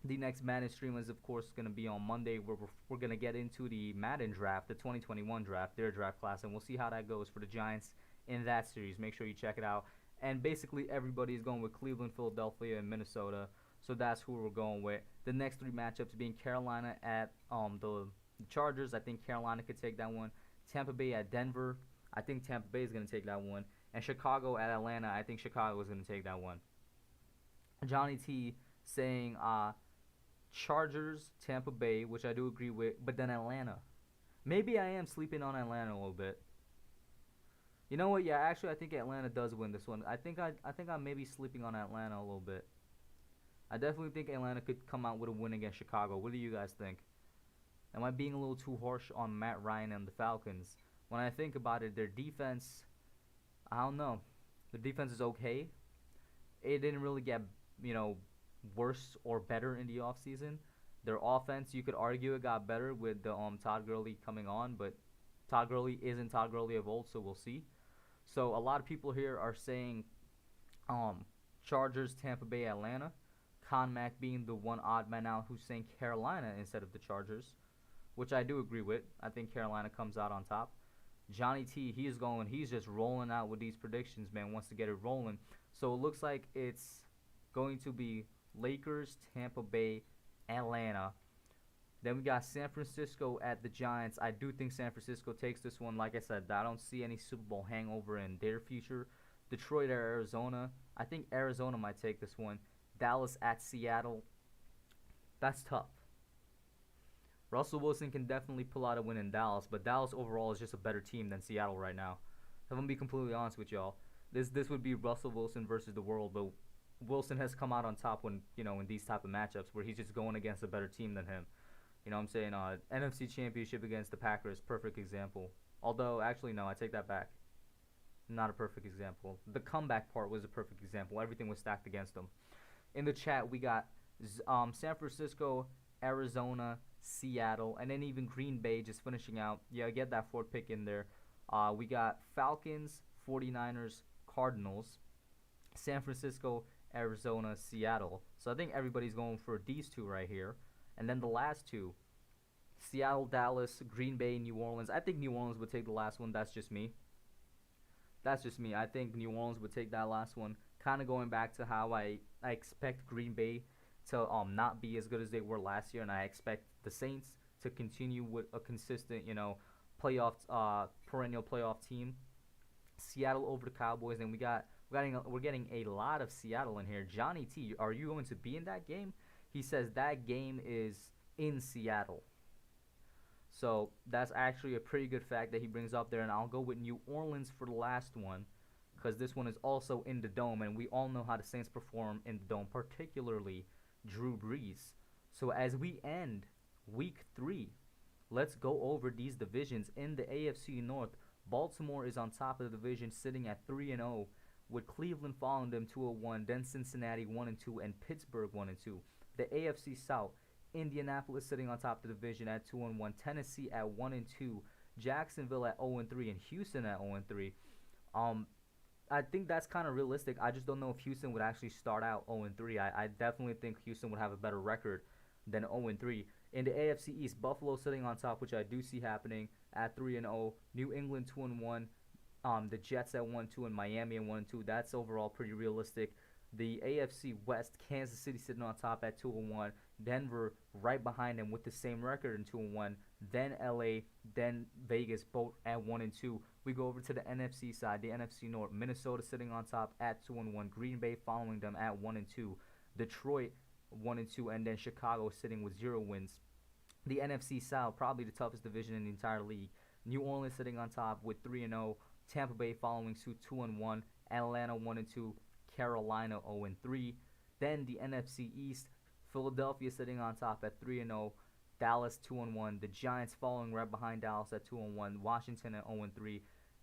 the next Madden stream is of course gonna be on Monday, where we're gonna get into the Madden draft, the 2021 draft, their draft class, and we'll see how that goes for the Giants in that series. Make sure you check it out. And basically everybody is going with Cleveland, Philadelphia, and Minnesota. So that's who we're going with. The next 3 matchups being Carolina at the Chargers. I think Carolina could take that one. Tampa Bay at Denver. I think Tampa Bay is going to take that one. And Chicago at Atlanta. I think Chicago is going to take that one. Johnny T saying Chargers, Tampa Bay, which I do agree with, but then Atlanta. Maybe I am sleeping on Atlanta a little bit. You know what? Yeah, actually, I think Atlanta does win this one. I think I'm maybe sleeping on Atlanta a little bit. I definitely think Atlanta could come out with a win against Chicago. What do you guys think? Am I being a little too harsh on Matt Ryan and the Falcons? When I think about it, their defense, I don't know. The defense is okay. It didn't really get, you know, worse or better in the offseason. Their offense, you could argue it got better with the Todd Gurley coming on, but Todd Gurley isn't Todd Gurley of old, so we'll see. So a lot of people here are saying Chargers, Tampa Bay, Atlanta. Mack being the one odd man out who's saying Carolina instead of the Chargers, which I do agree with. I think Carolina comes out on top. Johnny T, he's just rolling out with these predictions, man, wants to get it rolling. So it looks like it's going to be Lakers, Tampa Bay, Atlanta. Then we got San Francisco at the Giants. I do think San Francisco takes this one. Like I said, I don't see any Super Bowl hangover in their future. Detroit or Arizona. I think Arizona might take this one. Dallas at Seattle. That's tough. Russell Wilson can definitely pull out a win in Dallas, but Dallas overall is just a better team than Seattle right now. If I'm gonna be completely honest with y'all, this would be Russell Wilson versus the world, but Wilson has come out on top when in these type of matchups where he's just going against a better team than him. You know what I'm saying? NFC Championship against the Packers, perfect example. Although actually no, I take that back. Not a perfect example. The comeback part was a perfect example. Everything was stacked against them. In the chat, we got San Francisco, Arizona, Seattle, and then even Green Bay just finishing out. Yeah, get that fourth pick in there. We got Falcons, 49ers, Cardinals, San Francisco, Arizona, Seattle. So I think everybody's going for these two right here. And then the last two, Seattle, Dallas, Green Bay, New Orleans. I think New Orleans would take the last one. That's just me. I think New Orleans would take that last one. Kind of going back to how I expect Green Bay to not be as good as they were last year, and I expect the Saints to continue with a consistent, playoff perennial playoff team. Seattle over the Cowboys, and we're getting a lot of Seattle in here. Johnny T, are you going to be in that game? He says that game is in Seattle. So that's actually a pretty good fact that he brings up there, and I'll go with New Orleans for the last one, because this one is also in the Dome, and we all know how the Saints perform in the Dome, particularly Drew Brees. So as we end Week 3, let's go over these divisions. In the AFC North, Baltimore is on top of the division, sitting at 3-0, with Cleveland following them 2-1, then Cincinnati 1-2, and Pittsburgh 1-2. The AFC South, Indianapolis sitting on top of the division at 2-1, Tennessee at 1-2, Jacksonville at 0-3, and Houston at 0-3. I think that's kind of realistic. I just don't know if Houston would actually start out 0-3. I definitely think Houston would have a better record than 0-3. In the AFC East, Buffalo sitting on top, which I do see happening at 3-0. New England 2-1. The Jets at 1-2 and Miami at 1-2. That's overall pretty realistic. The AFC West, Kansas City sitting on top at 2-1. Denver right behind them with the same record in 2-1. Then LA, then Vegas, both at 1-2. We go over to the NFC side, the NFC North. Minnesota sitting on top at 2-1. Green Bay following them at 1-2. Detroit 1-2, and then Chicago sitting with 0 wins. The NFC South, probably the toughest division in the entire league. New Orleans sitting on top with 3-0. Tampa Bay following suit 2-1. Atlanta 1-2. Carolina 0-3. Then the NFC East, Philadelphia sitting on top at 3-0. Dallas 2-1. The Giants following right behind Dallas at 2-1. Washington at 0-3.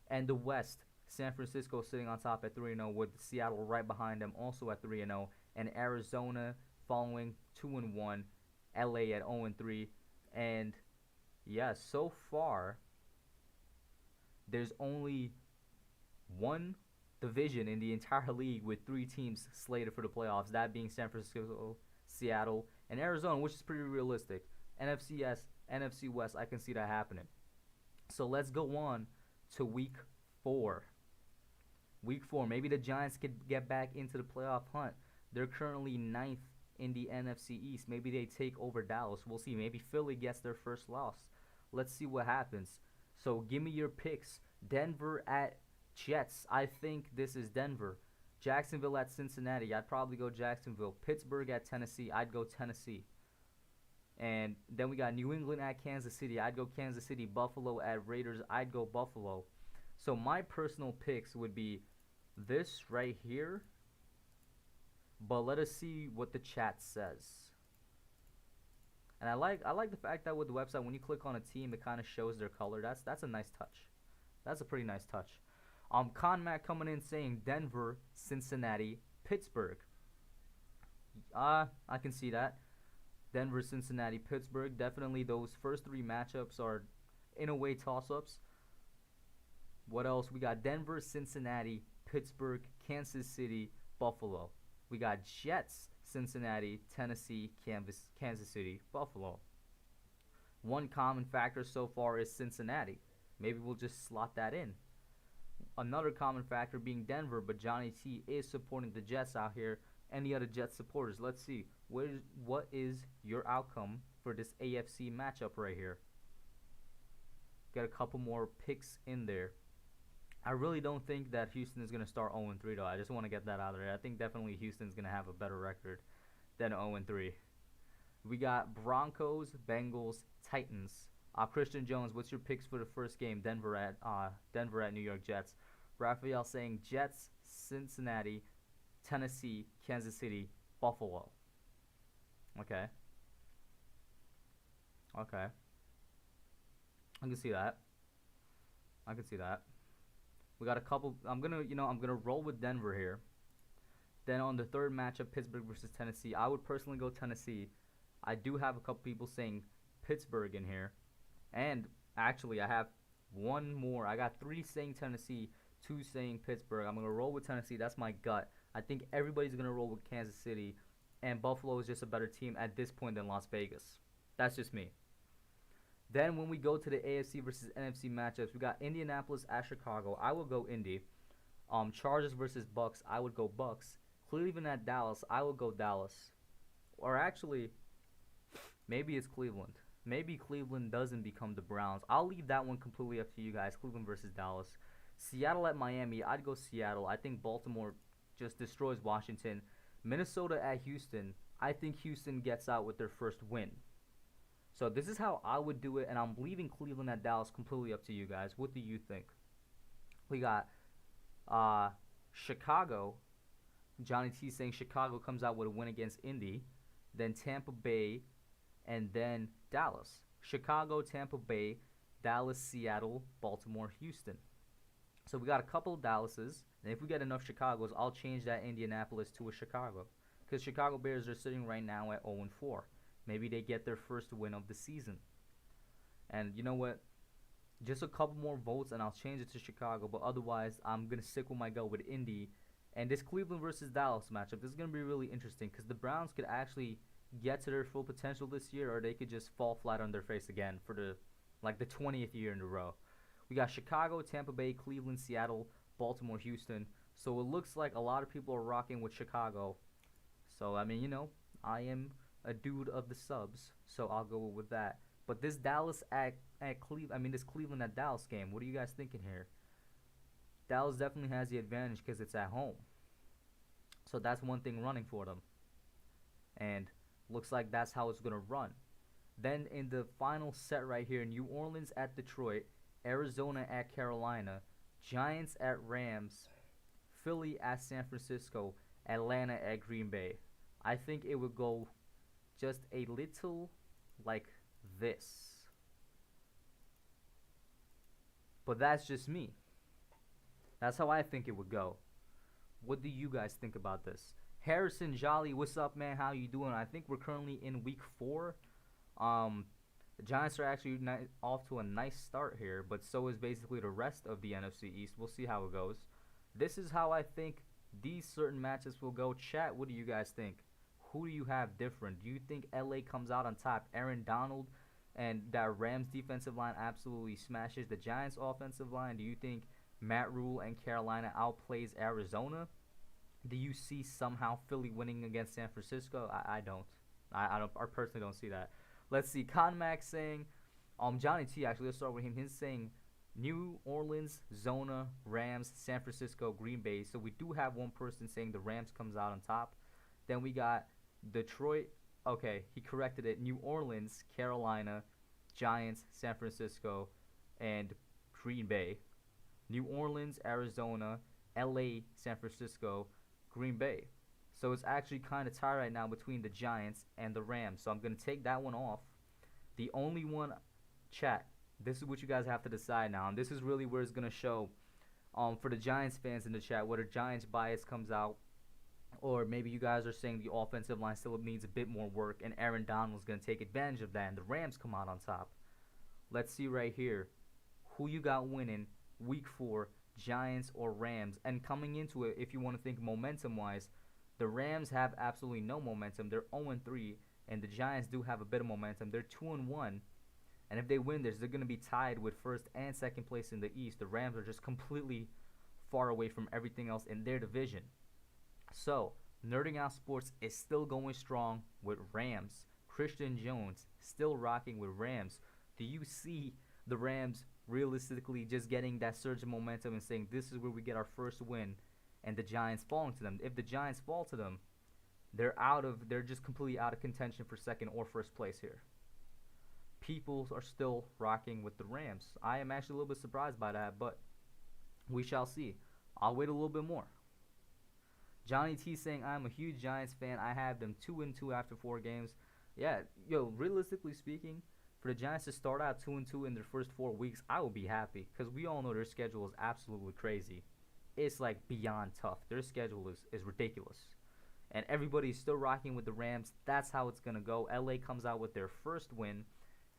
And the West, San Francisco sitting on top at 3-0 with Seattle right behind them also at 3-0. And Arizona following 2-1. LA at 0-3. And yeah, so far there's only one division in the entire league with 3 teams slated for the playoffs, that being San Francisco, Seattle, and Arizona, which is pretty realistic. NFC West, I can see that happening. So let's go on to Week 4. Week 4, maybe the Giants could get back into the playoff hunt. They're currently 9th in the NFC East. Maybe they take over Dallas. We'll see. Maybe Philly gets their first loss. Let's see what happens. So give me your picks. Denver at Jets. I think this is Denver. Jacksonville at Cincinnati. I'd probably go Jacksonville. Pittsburgh at Tennessee. I'd go Tennessee. And then we got New England at Kansas City. I'd go Kansas City. Buffalo at Raiders. I'd go Buffalo. So my personal picks would be this right here. But let us see what the chat says. And I like the fact that with the website, when you click on a team, it kind of shows their color. That's a nice touch. That's a pretty nice touch. Conmac coming in saying Denver, Cincinnati, Pittsburgh. I can see that. Denver, Cincinnati, Pittsburgh. Definitely those first three matchups are, in a way, toss-ups. What else? We got Denver, Cincinnati, Pittsburgh, Kansas City, Buffalo. We got Jets, Cincinnati, Tennessee, Kansas City, Buffalo. One common factor so far is Cincinnati. Maybe we'll just slot that in. Another common factor being Denver, but Johnny T is supporting the Jets out here. Any other Jets supporters? Let's see. What is your outcome for this AFC matchup right here? Got a couple more picks in there. I really don't think that Houston is going to start 0-3 though. I just want to get that out of there. I think definitely Houston's going to have a better record than 0-3. We got Broncos, Bengals, Titans. Christian Jones, what's your picks for the first game? Denver at New York Jets. Raphael saying Jets, Cincinnati, Tennessee, Kansas City, Buffalo. Okay. Okay. I can see that. I can see that. We got a couple. I'm gonna roll with Denver here. Then on the third matchup, Pittsburgh versus Tennessee. I would personally go Tennessee. I do have a couple people saying Pittsburgh in here. And actually, I have one more. I got 3 saying Tennessee, 2 saying Pittsburgh. I'm going to roll with Tennessee. That's my gut. I think everybody's going to roll with Kansas City. And Buffalo is just a better team at this point than Las Vegas. That's just me. Then when we go to the AFC versus NFC matchups, we got Indianapolis at Chicago. I will go Indy. Chargers versus Bucks. I would go Bucks. Cleveland at Dallas. I will go Dallas. Or actually, maybe it's Cleveland. Maybe Cleveland doesn't become the Browns. I'll leave that one completely up to you guys. Cleveland versus Dallas. Seattle at Miami. I'd go Seattle. I think Baltimore just destroys Washington. Minnesota at Houston. I think Houston gets out with their first win. So this is how I would do it, and I'm leaving Cleveland at Dallas completely up to you guys. What do you think? We got Chicago. Johnny T saying Chicago comes out with a win against Indy. Then Tampa Bay. And then Dallas. Chicago, Tampa Bay, Dallas, Seattle, Baltimore, Houston. So we got a couple of Dallases. And if we get enough Chicagos, I'll change that Indianapolis to a Chicago. Because Chicago Bears are sitting right now at 0-4. Maybe they get their first win of the season. And you know what? Just a couple more votes and I'll change it to Chicago. But otherwise, I'm going to stick with my gut with Indy. And this Cleveland versus Dallas matchup, this is going to be really interesting. Because the Browns could actually get to their full potential this year, or they could just fall flat on their face again for the 20th year in a row. We got Chicago, Tampa Bay, Cleveland, Seattle, Baltimore, Houston. So it looks like a lot of people are rocking with Chicago. So I mean, I am a dude of the subs, so I'll go with that. But this Dallas at Cleveland, this Cleveland at Dallas game, what are you guys thinking here? Dallas definitely has the advantage because it's at home. So that's one thing running for them. And looks like that's how it's going to run. Then in the final set right here, New Orleans at Detroit, Arizona at Carolina, Giants at Rams, Philly at San Francisco, Atlanta at Green Bay. I think it would go just a little like this. But that's just me. That's how I think it would go. What do you guys think about this? Harrison Jolly, what's up, man? How you doing? I think we're currently in week 4. The Giants are actually off to a nice start here, but so is basically the rest of the NFC East. We'll see how it goes. This is how I think these certain matches will go. Chat, what do you guys think? Who do you have different? Do you think LA comes out on top? Aaron Donald and that Rams defensive line absolutely smashes the Giants offensive line? Do you think Matt Rule and Carolina outplays Arizona? Do you see somehow Philly winning against San Francisco? I don't. I personally don't see that. Let's see. Conmax saying, Johnny T, actually, let's start with him. He's saying New Orleans, Zona, Rams, San Francisco, Green Bay. So we do have one person saying the Rams comes out on top. Then we got Detroit. Okay, he corrected it. New Orleans, Carolina, Giants, San Francisco, and Green Bay. New Orleans, Arizona, LA, San Francisco, Green Bay. So it's actually kind of tied right now between the Giants and the Rams. So I'm going to take that one off. The only one, chat, this is what you guys have to decide now. And this is really where it's going to show for the Giants fans in the chat, whether Giants bias comes out, or maybe you guys are saying the offensive line still needs a bit more work and Aaron Donald's going to take advantage of that and the Rams come out on top. Let's see right here who you got winning week 4, Giants or Rams. And coming into it, if you want to think momentum-wise, the Rams have absolutely no momentum. They're 0-3, and the Giants do have a bit of momentum. They're 2-1, and if they win this, they're going to be tied with first and second place in the East. The Rams are just completely far away from everything else in their division. So, Nerding Out Sports is still going strong with Rams. Christian Jones still rocking with Rams. Do you see the Rams realistically just getting that surge of momentum and saying this is where we get our first win, and the Giants falling to them? If the Giants fall to them, they're just completely out of contention for second or first place here. People are still rocking with the Rams. I am actually a little bit surprised by that, but we shall see. I'll wait a little bit more. Johnny T saying, I'm a huge Giants fan. I have them 2-2 after 4 games. Yeah, yo, realistically speaking, for the Giants to start out 2-2 in their first 4 weeks, I would be happy because we all know their schedule is absolutely crazy. It's like beyond tough. Their schedule is ridiculous. And everybody's still rocking with the Rams. That's how it's going to go. LA comes out with their first win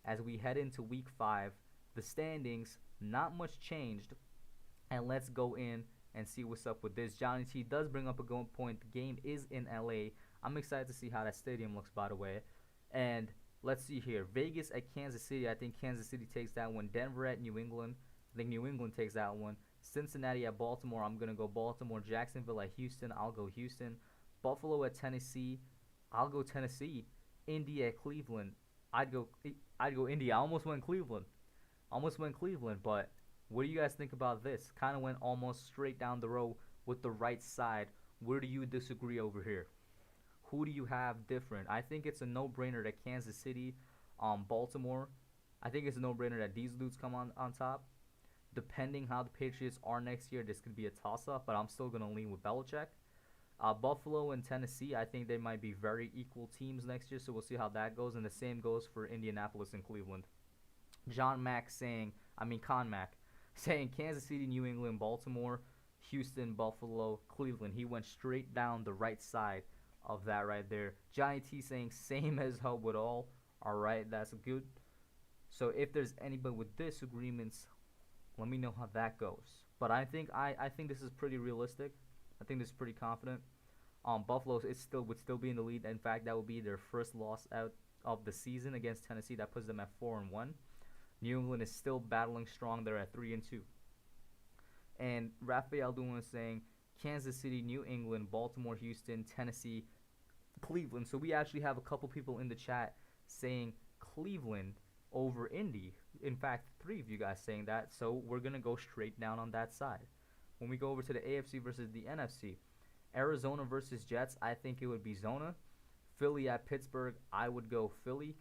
as we head into week 5. The standings, not much changed. And let's go in and see what's up with this. Johnny T does bring up a good point. The game is in LA. I'm excited to see how that stadium looks, by the way. And let's see here. Vegas at Kansas City. I think Kansas City takes that one. Denver at New England. I think New England takes that one. Cincinnati at Baltimore. I'm going to go Baltimore. Jacksonville at Houston. I'll go Houston. Buffalo at Tennessee. I'll go Tennessee. Indy at Cleveland. I'd go Indy. I almost went Cleveland. But what do you guys think about this? Kind of went almost straight down the road with the right side. Where do you disagree over here? Who do you have different? I think it's a no-brainer that Kansas City, Baltimore. I think it's a no-brainer that these dudes come on top. Depending how the Patriots are next year, this could be a toss-up, but I'm still going to lean with Belichick. Buffalo and Tennessee, I think they might be very equal teams next year, so we'll see how that goes. And the same goes for Indianapolis and Cleveland. Con Mac saying Kansas City, New England, Baltimore, Houston, Buffalo, Cleveland. He went straight down the right side of that right there. Johnny T saying same as Hub with all. All right, that's good. So if there's anybody with disagreements, let me know how that goes. But I think this is pretty realistic. I think this is pretty confident. Buffalo would still be in the lead. In fact, that would be their first loss out of the season against Tennessee. That puts them at 4-1. New England is still battling strong. They're at 3-2. And Raphael Duan is saying Kansas City, New England, Baltimore, Houston, Tennessee, Cleveland. So we actually have a couple people in the chat saying Cleveland over Indy. In fact, 3 of you guys saying that. So we're going to go straight down on that side. When we go over to the AFC versus the NFC, Arizona versus Jets, I think it would be Zona. Philly at Pittsburgh, I would go Philly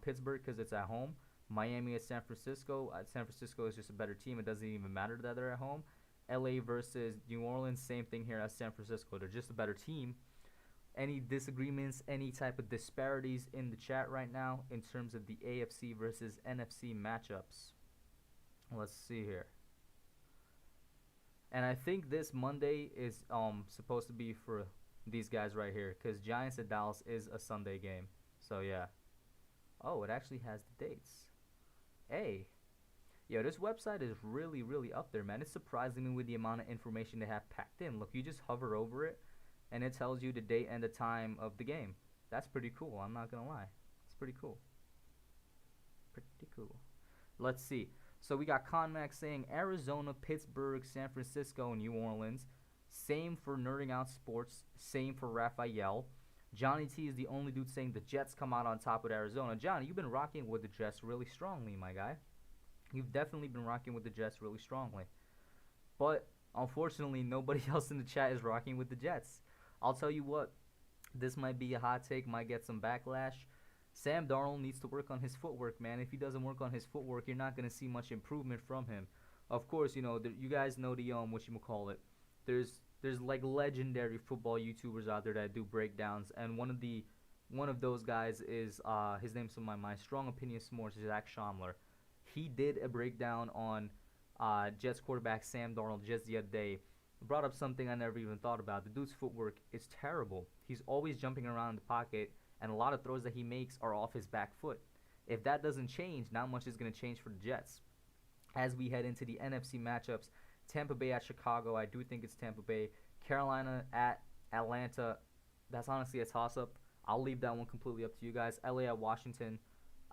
Pittsburgh because it's at home. Miami at San Francisco. San Francisco is just a better team. It doesn't even matter that they're at home. LA versus New Orleans, same thing here as San Francisco. They're just a better team. Any disagreements, any type of disparities in the chat right now in terms of the AFC versus NFC matchups? Let's see here. And I think this Monday is supposed to be for these guys right here because Giants at Dallas is a Sunday game. So, yeah. Oh, it actually has the dates. Hey. Yo, this website is really, really up there, man. It's surprising me with the amount of information they have packed in. Look, you just hover over it, and it tells you the date and the time of the game. That's pretty cool. I'm not going to lie. It's pretty cool. Pretty cool. Let's see. So we got Conmax saying Arizona, Pittsburgh, San Francisco, New Orleans. Same for Nerding Out Sports. Same for Raphael. Johnny T is the only dude saying the Jets come out on top with Arizona. Johnny, you've been rocking with the Jets really strongly, my guy. You've definitely been rocking with the Jets really strongly. But unfortunately, nobody else in the chat is rocking with the Jets. I'll tell you what, this might be a hot take, might get some backlash. Sam Darnold needs to work on his footwork, man. If he doesn't work on his footwork, you're not gonna see much improvement from him. Of course, you guys know the what you call it. There's like legendary football YouTubers out there that do breakdowns, and one of those guys is his name's on my strong opinion S'mores, Zach Schomler. He did a breakdown on Jets quarterback Sam Darnold just the other day. Brought up something I never even thought about. The dude's footwork is terrible. He's always jumping around in the pocket, and a lot of throws that he makes are off his back foot. If that doesn't change, not much is going to change for the Jets. As we head into the NFC matchups, Tampa Bay at Chicago, I do think it's Tampa Bay. Carolina at Atlanta, that's honestly a toss-up. I'll leave that one completely up to you guys. LA at Washington,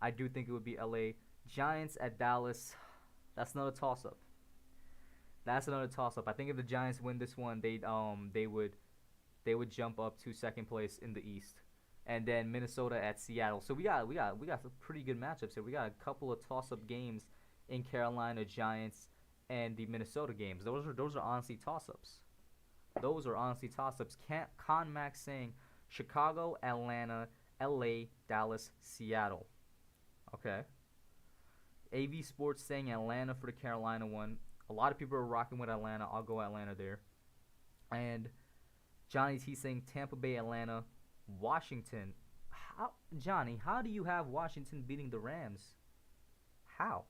I do think it would be LA. Giants at Dallas, that's another toss-up. That's another toss-up. I think if the Giants win this one, they would jump up to second place in the East, and then Minnesota at Seattle. So we got some pretty good matchups here. We got a couple of toss-up games in Carolina, Giants, and the Minnesota games. Those are honestly toss-ups. Those are honestly toss-ups. Con Max saying Chicago, Atlanta, LA, Dallas, Seattle. Okay. AV Sports saying Atlanta for the Carolina one. A lot of people are rocking with Atlanta. I'll go Atlanta there. And Johnny T saying Tampa Bay, Atlanta, Washington. How do you have Washington beating the Rams? How?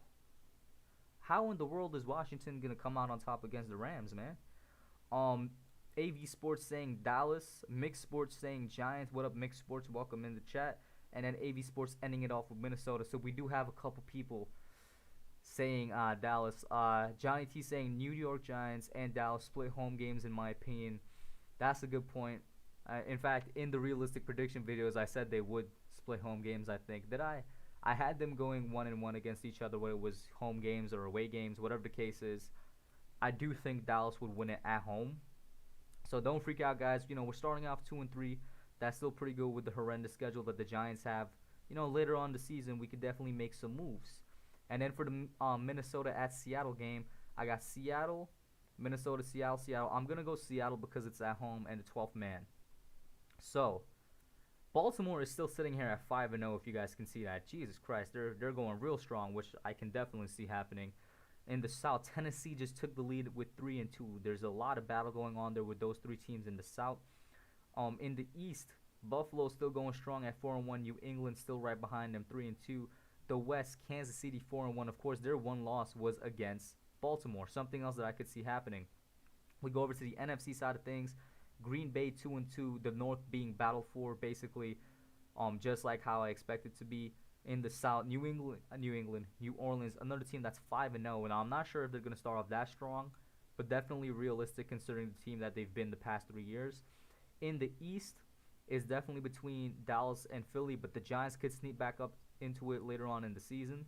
How in the world is Washington gonna come out on top against the Rams, man? AV Sports saying Dallas. Mixed Sports saying Giants. What up, Mixed Sports? Welcome in the chat. And then AV Sports ending it off with Minnesota. So we do have a couple people saying Dallas. Johnny T saying New York Giants and Dallas split home games, in my opinion. That's a good point. In fact, in the realistic prediction videos, I said they would split home games, I think. I had them going 1-1 against each other, whether it was home games or away games, whatever the case is. I do think Dallas would win it at home. So don't freak out, guys. We're starting off 2-3. That's still pretty good with the horrendous schedule that the Giants have. Later on in the season, we could definitely make some moves. And then for the Minnesota at Seattle game, I got Seattle, Minnesota, Seattle. I'm going to go Seattle because it's at home and the 12th man. So, Baltimore is still sitting here at 5-0, if you guys can see that. Jesus Christ, they're going real strong, which I can definitely see happening. In the South, Tennessee just took the lead with 3-2. There's a lot of battle going on there with those three teams in the South. In the East, Buffalo still going strong at 4-1. New England still right behind them, 3-2. The West, Kansas City 4-1. Of course, their one loss was against Baltimore. Something else that I could see happening. We go over to the NFC side of things. Green Bay 2-2. The North being battled for, basically, just like how I expected to be. In the South, New Orleans, another team that's 5-0, and I'm not sure if they're going to start off that strong, but definitely realistic considering the team that they've been the past 3 years. In the East is definitely between Dallas and Philly, but the Giants could sneak back up into it later on in the season.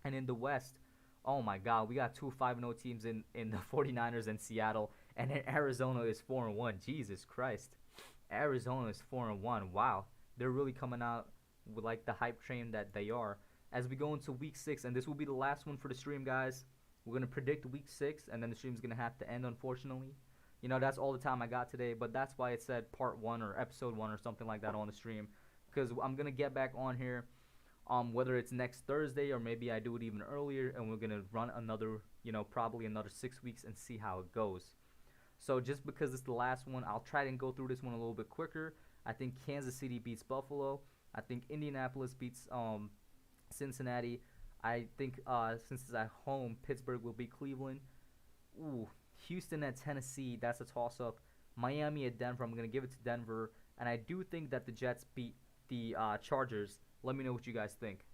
And in the West, oh my God, we got two 5-0 teams in the 49ers and Seattle, and then Arizona is 4-1. Jesus Christ, Arizona is 4-1. Wow, they're really coming out with like the hype train that they are. As we go into week 6, and this will be the last one for the stream, guys. We're gonna predict week 6, and then the stream's gonna have to end, unfortunately. That's all the time I got today, but that's why it said part 1 or episode 1 or something like that on the stream, because I'm gonna get back on here, whether it's next Thursday or maybe I do it even earlier, and we're gonna run another, probably another 6 weeks and see how it goes. So just because it's the last one, I'll try and go through this one a little bit quicker. I think Kansas City beats Buffalo. I think Indianapolis beats Cincinnati. I think since it's at home, Pittsburgh will beat Cleveland. Ooh, Houston at Tennessee, that's a toss-up. Miami at Denver, I'm going to give it to Denver. And I do think that the Jets beat the Chargers. Let me know what you guys think.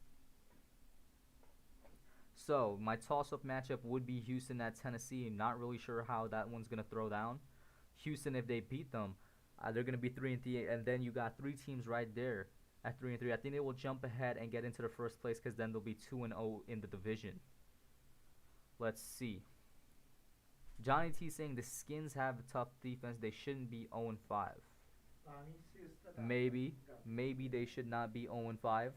So, my toss-up matchup would be Houston at Tennessee. Not really sure how that one's going to throw down. Houston, if they beat them, they're going to be 3-3. And then you got 3 teams right there at 3-3. I think they will jump ahead and get into the first place because then they'll be 2-0 in the division. Let's see. Johnny T saying the Skins have a tough defense. They shouldn't be 0-5. Maybe they should not be 0-5.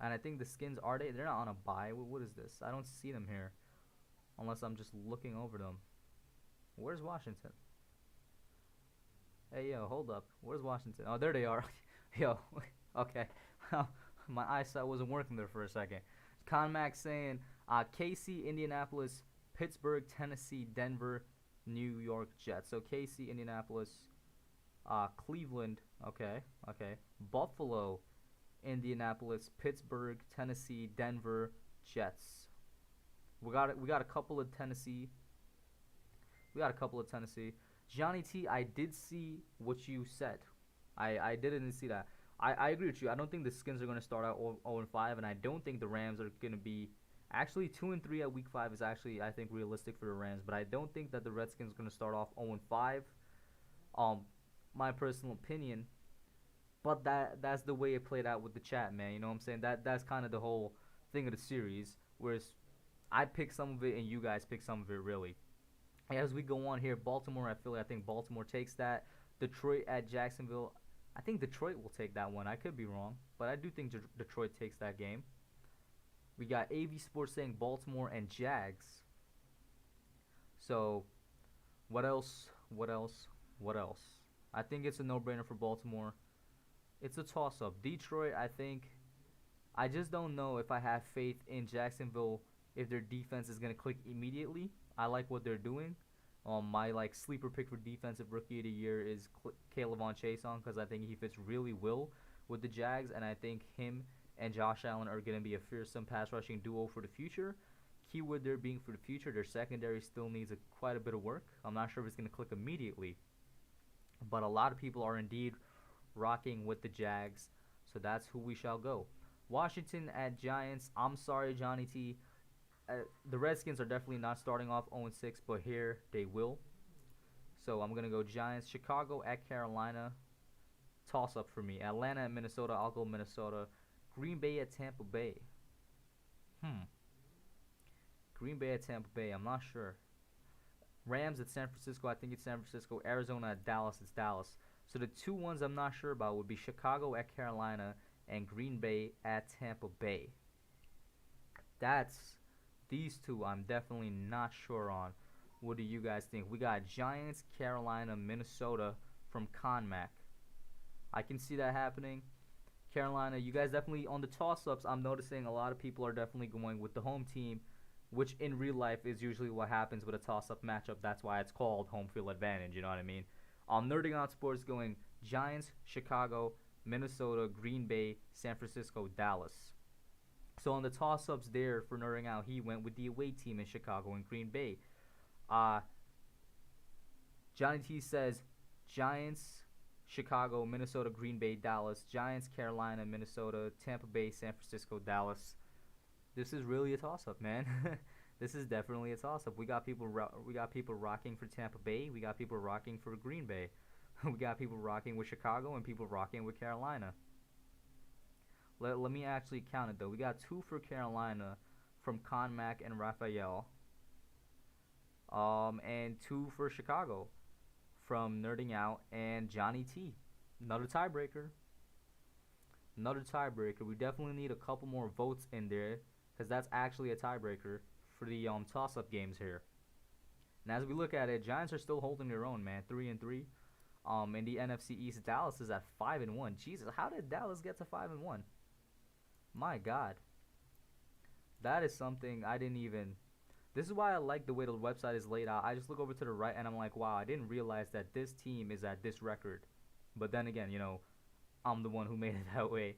And I think the skins are they're not on a buy. What is this? I don't see them here unless I'm just looking over them. Where's Washington? Hey yo, hold up. Where's Washington? Oh, there they are. Yo, okay. My eyesight wasn't working there for a second. Conmax saying KC, Indianapolis, Pittsburgh, Tennessee, Denver, New York Jets. So KC, Indianapolis, Cleveland, okay, okay. Buffalo, Indianapolis, Pittsburgh, Tennessee, Denver, Jets. We got a couple of Tennessee. We got a couple of Tennessee. Johnny T, I did see what you said. I didn't see that. I agree with you. I don't think the Skins are going to start out 0-5, and I don't think the Rams are going to be. Actually, 2-3 at Week 5 is actually, I think, realistic for the Rams, but I don't think that the Redskins are going to start off 0-5. My personal opinion, but that's the way it played out with the chat, man. You know what I'm saying? That's kind of the whole thing of the series, whereas I pick some of it and you guys pick some of it, really. As we go on here, Baltimore at Philly, I think Baltimore takes that. Detroit at Jacksonville, I think Detroit will take that one. I could be wrong, but I do think Detroit takes that game. We got AV Sports saying Baltimore and Jags. So, what else? What else? What else? I think it's a no-brainer for Baltimore. It's a toss-up. Detroit, I just don't know if I have faith in Jacksonville if their defense is going to click immediately. I like what they're doing. My sleeper pick for defensive rookie of the year is Kayvon Chason because I think he fits really well with the Jags, and I think him and Josh Allen are going to be a fearsome pass rushing duo for the future. Keyword there being for the future, their secondary still needs quite a bit of work. I'm not sure if it's going to click immediately, but a lot of people are indeed rocking with the Jags, so that's who we shall go. Washington at Giants. I'm sorry, Johnny T. The Redskins are definitely not starting off 0-6, but here they will. So I'm going to go Giants. Chicago at Carolina. Toss-up for me. Atlanta at Minnesota. I'll go Minnesota. Green Bay at Tampa Bay. Green Bay at Tampa Bay. I'm not sure. Rams at San Francisco. I think it's San Francisco. Arizona at Dallas. It's Dallas. So the two ones I'm not sure about would be Chicago at Carolina and Green Bay at Tampa Bay. These two I'm definitely not sure on. What do you guys think? We got Giants, Carolina, Minnesota from ConMac. I can see that happening. Carolina, you guys definitely on the toss-ups, I'm noticing a lot of people are definitely going with the home team, which in real life is usually what happens with a toss-up matchup. That's why it's called home field advantage, you know what I mean? Nerding Out Sports going Giants, Chicago, Minnesota, Green Bay, San Francisco, Dallas. So on the toss-ups there for Nerding Out, he went with the away team in Chicago and Green Bay. Johnny T says Giants, Chicago, Minnesota, Green Bay, Dallas. Giants, Carolina, Minnesota, Tampa Bay, San Francisco, Dallas. This is really a toss-up, man. This is definitely a toss-up. We got people rocking for Tampa Bay. We got people rocking for Green Bay. We got people rocking with Chicago and people rocking with Carolina. Let me actually count it, though. We got 2 for Carolina from Conmac and Raphael. And 2 for Chicago from Nerding Out and Johnny T. Another tiebreaker. Another tiebreaker. We definitely need a couple more votes in there because that's actually a tiebreaker for the toss-up games here. And as we look at it, Giants are still holding their own, man. 3-3. In the NFC East, Dallas is at 5-1. Jesus, how did Dallas get to 5-1? My God. That is something I didn't even... This is why I like the way the website is laid out. I just look over to the right and I'm like, wow, I didn't realize that this team is at this record. But then again, I'm the one who made it that way.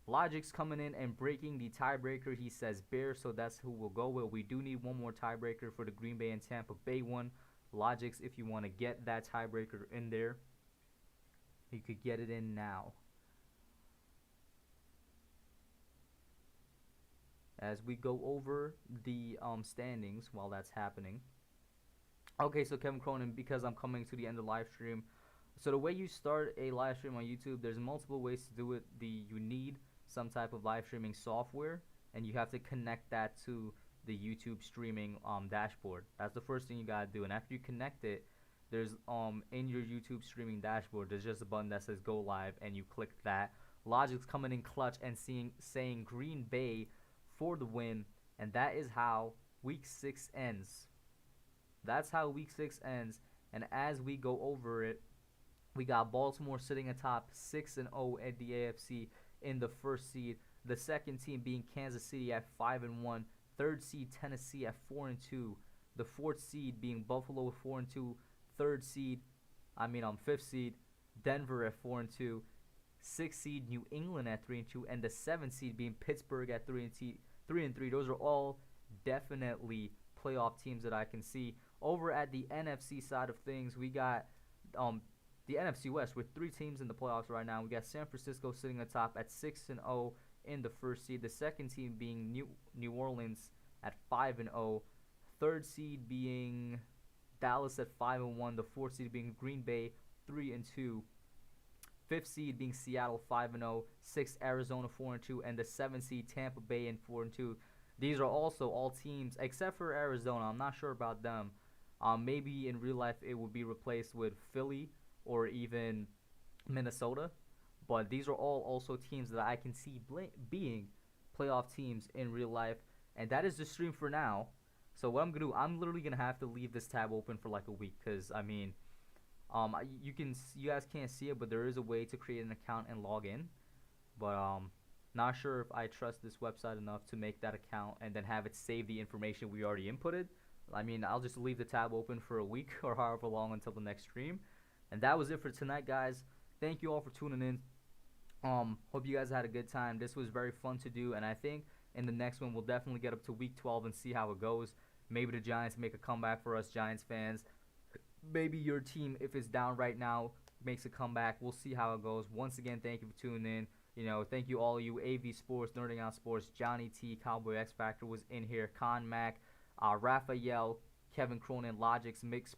Logic's coming in and breaking the tiebreaker. He says Bears, so that's who we'll go with. We do need one more tiebreaker for the Green Bay and Tampa Bay one. Logic's, if you want to get that tiebreaker in there, you could get it in now. As we go over the standings while that's happening. Okay, so Kevin Cronin, because I'm coming to the end of the live stream. So the way you start a live stream on YouTube, there's multiple ways to do it. You need some type of live streaming software, and you have to connect that to the YouTube streaming dashboard. That's the first thing you gotta do. And after you connect it, there's in your YouTube streaming dashboard, there's just a button that says go live, and you click that. Logic's coming in clutch and saying Green Bay for the win, and that is how Week 6 ends. That's how Week 6 ends, and as we go over it, we got Baltimore sitting atop 6-0 at the AFC in the first seed. The second team being Kansas City at 5-1. Third seed Tennessee at 4-2. The fourth seed being Buffalo at 4-2. Fifth seed Denver at 4-2. Sixth seed New England at 3-2, and the seventh seed being Pittsburgh at 3-3. Those are all definitely playoff teams that I can see. Over at the NFC side of things, we got the NFC West with 3 teams in the playoffs right now. We got San Francisco sitting atop at 6-0 in the first seed. The second team being New Orleans at 5-0. Third seed being Dallas at 5-1. The fourth seed being Green Bay 3-2. Fifth seed being Seattle 5-0. Sixth Arizona 4-2, and the seventh seed Tampa Bay in 4-2. These are also all teams except for Arizona. I'm not sure about them. Maybe in real life it would be replaced with Philly or even Minnesota. But these are all also teams that I can see being playoff teams in real life. And that is the stream for now. So what I'm going to do, I'm literally going to have to leave this tab open for like a week. Because, you guys can't see it, but there is a way to create an account and log in. But, not sure if I trust this website enough to make that account and then have it save the information we already inputted. I'll just leave the tab open for a week or however long until the next stream. And that was it for tonight, guys. Thank you all for tuning in. Hope you guys had a good time. This was very fun to do, and I think in the next one we'll definitely get up to week 12 and see how it goes. Maybe the Giants make a comeback for us Giants fans. Maybe your team, if it's down right now, makes a comeback. We'll see how it goes. Once again, thank you for tuning in. Thank you all you AV Sports, Nerding Out Sports, Johnny T, Cowboy X Factor was in here, Con Mac, Raphael, Kevin Cronin, Logic's Mix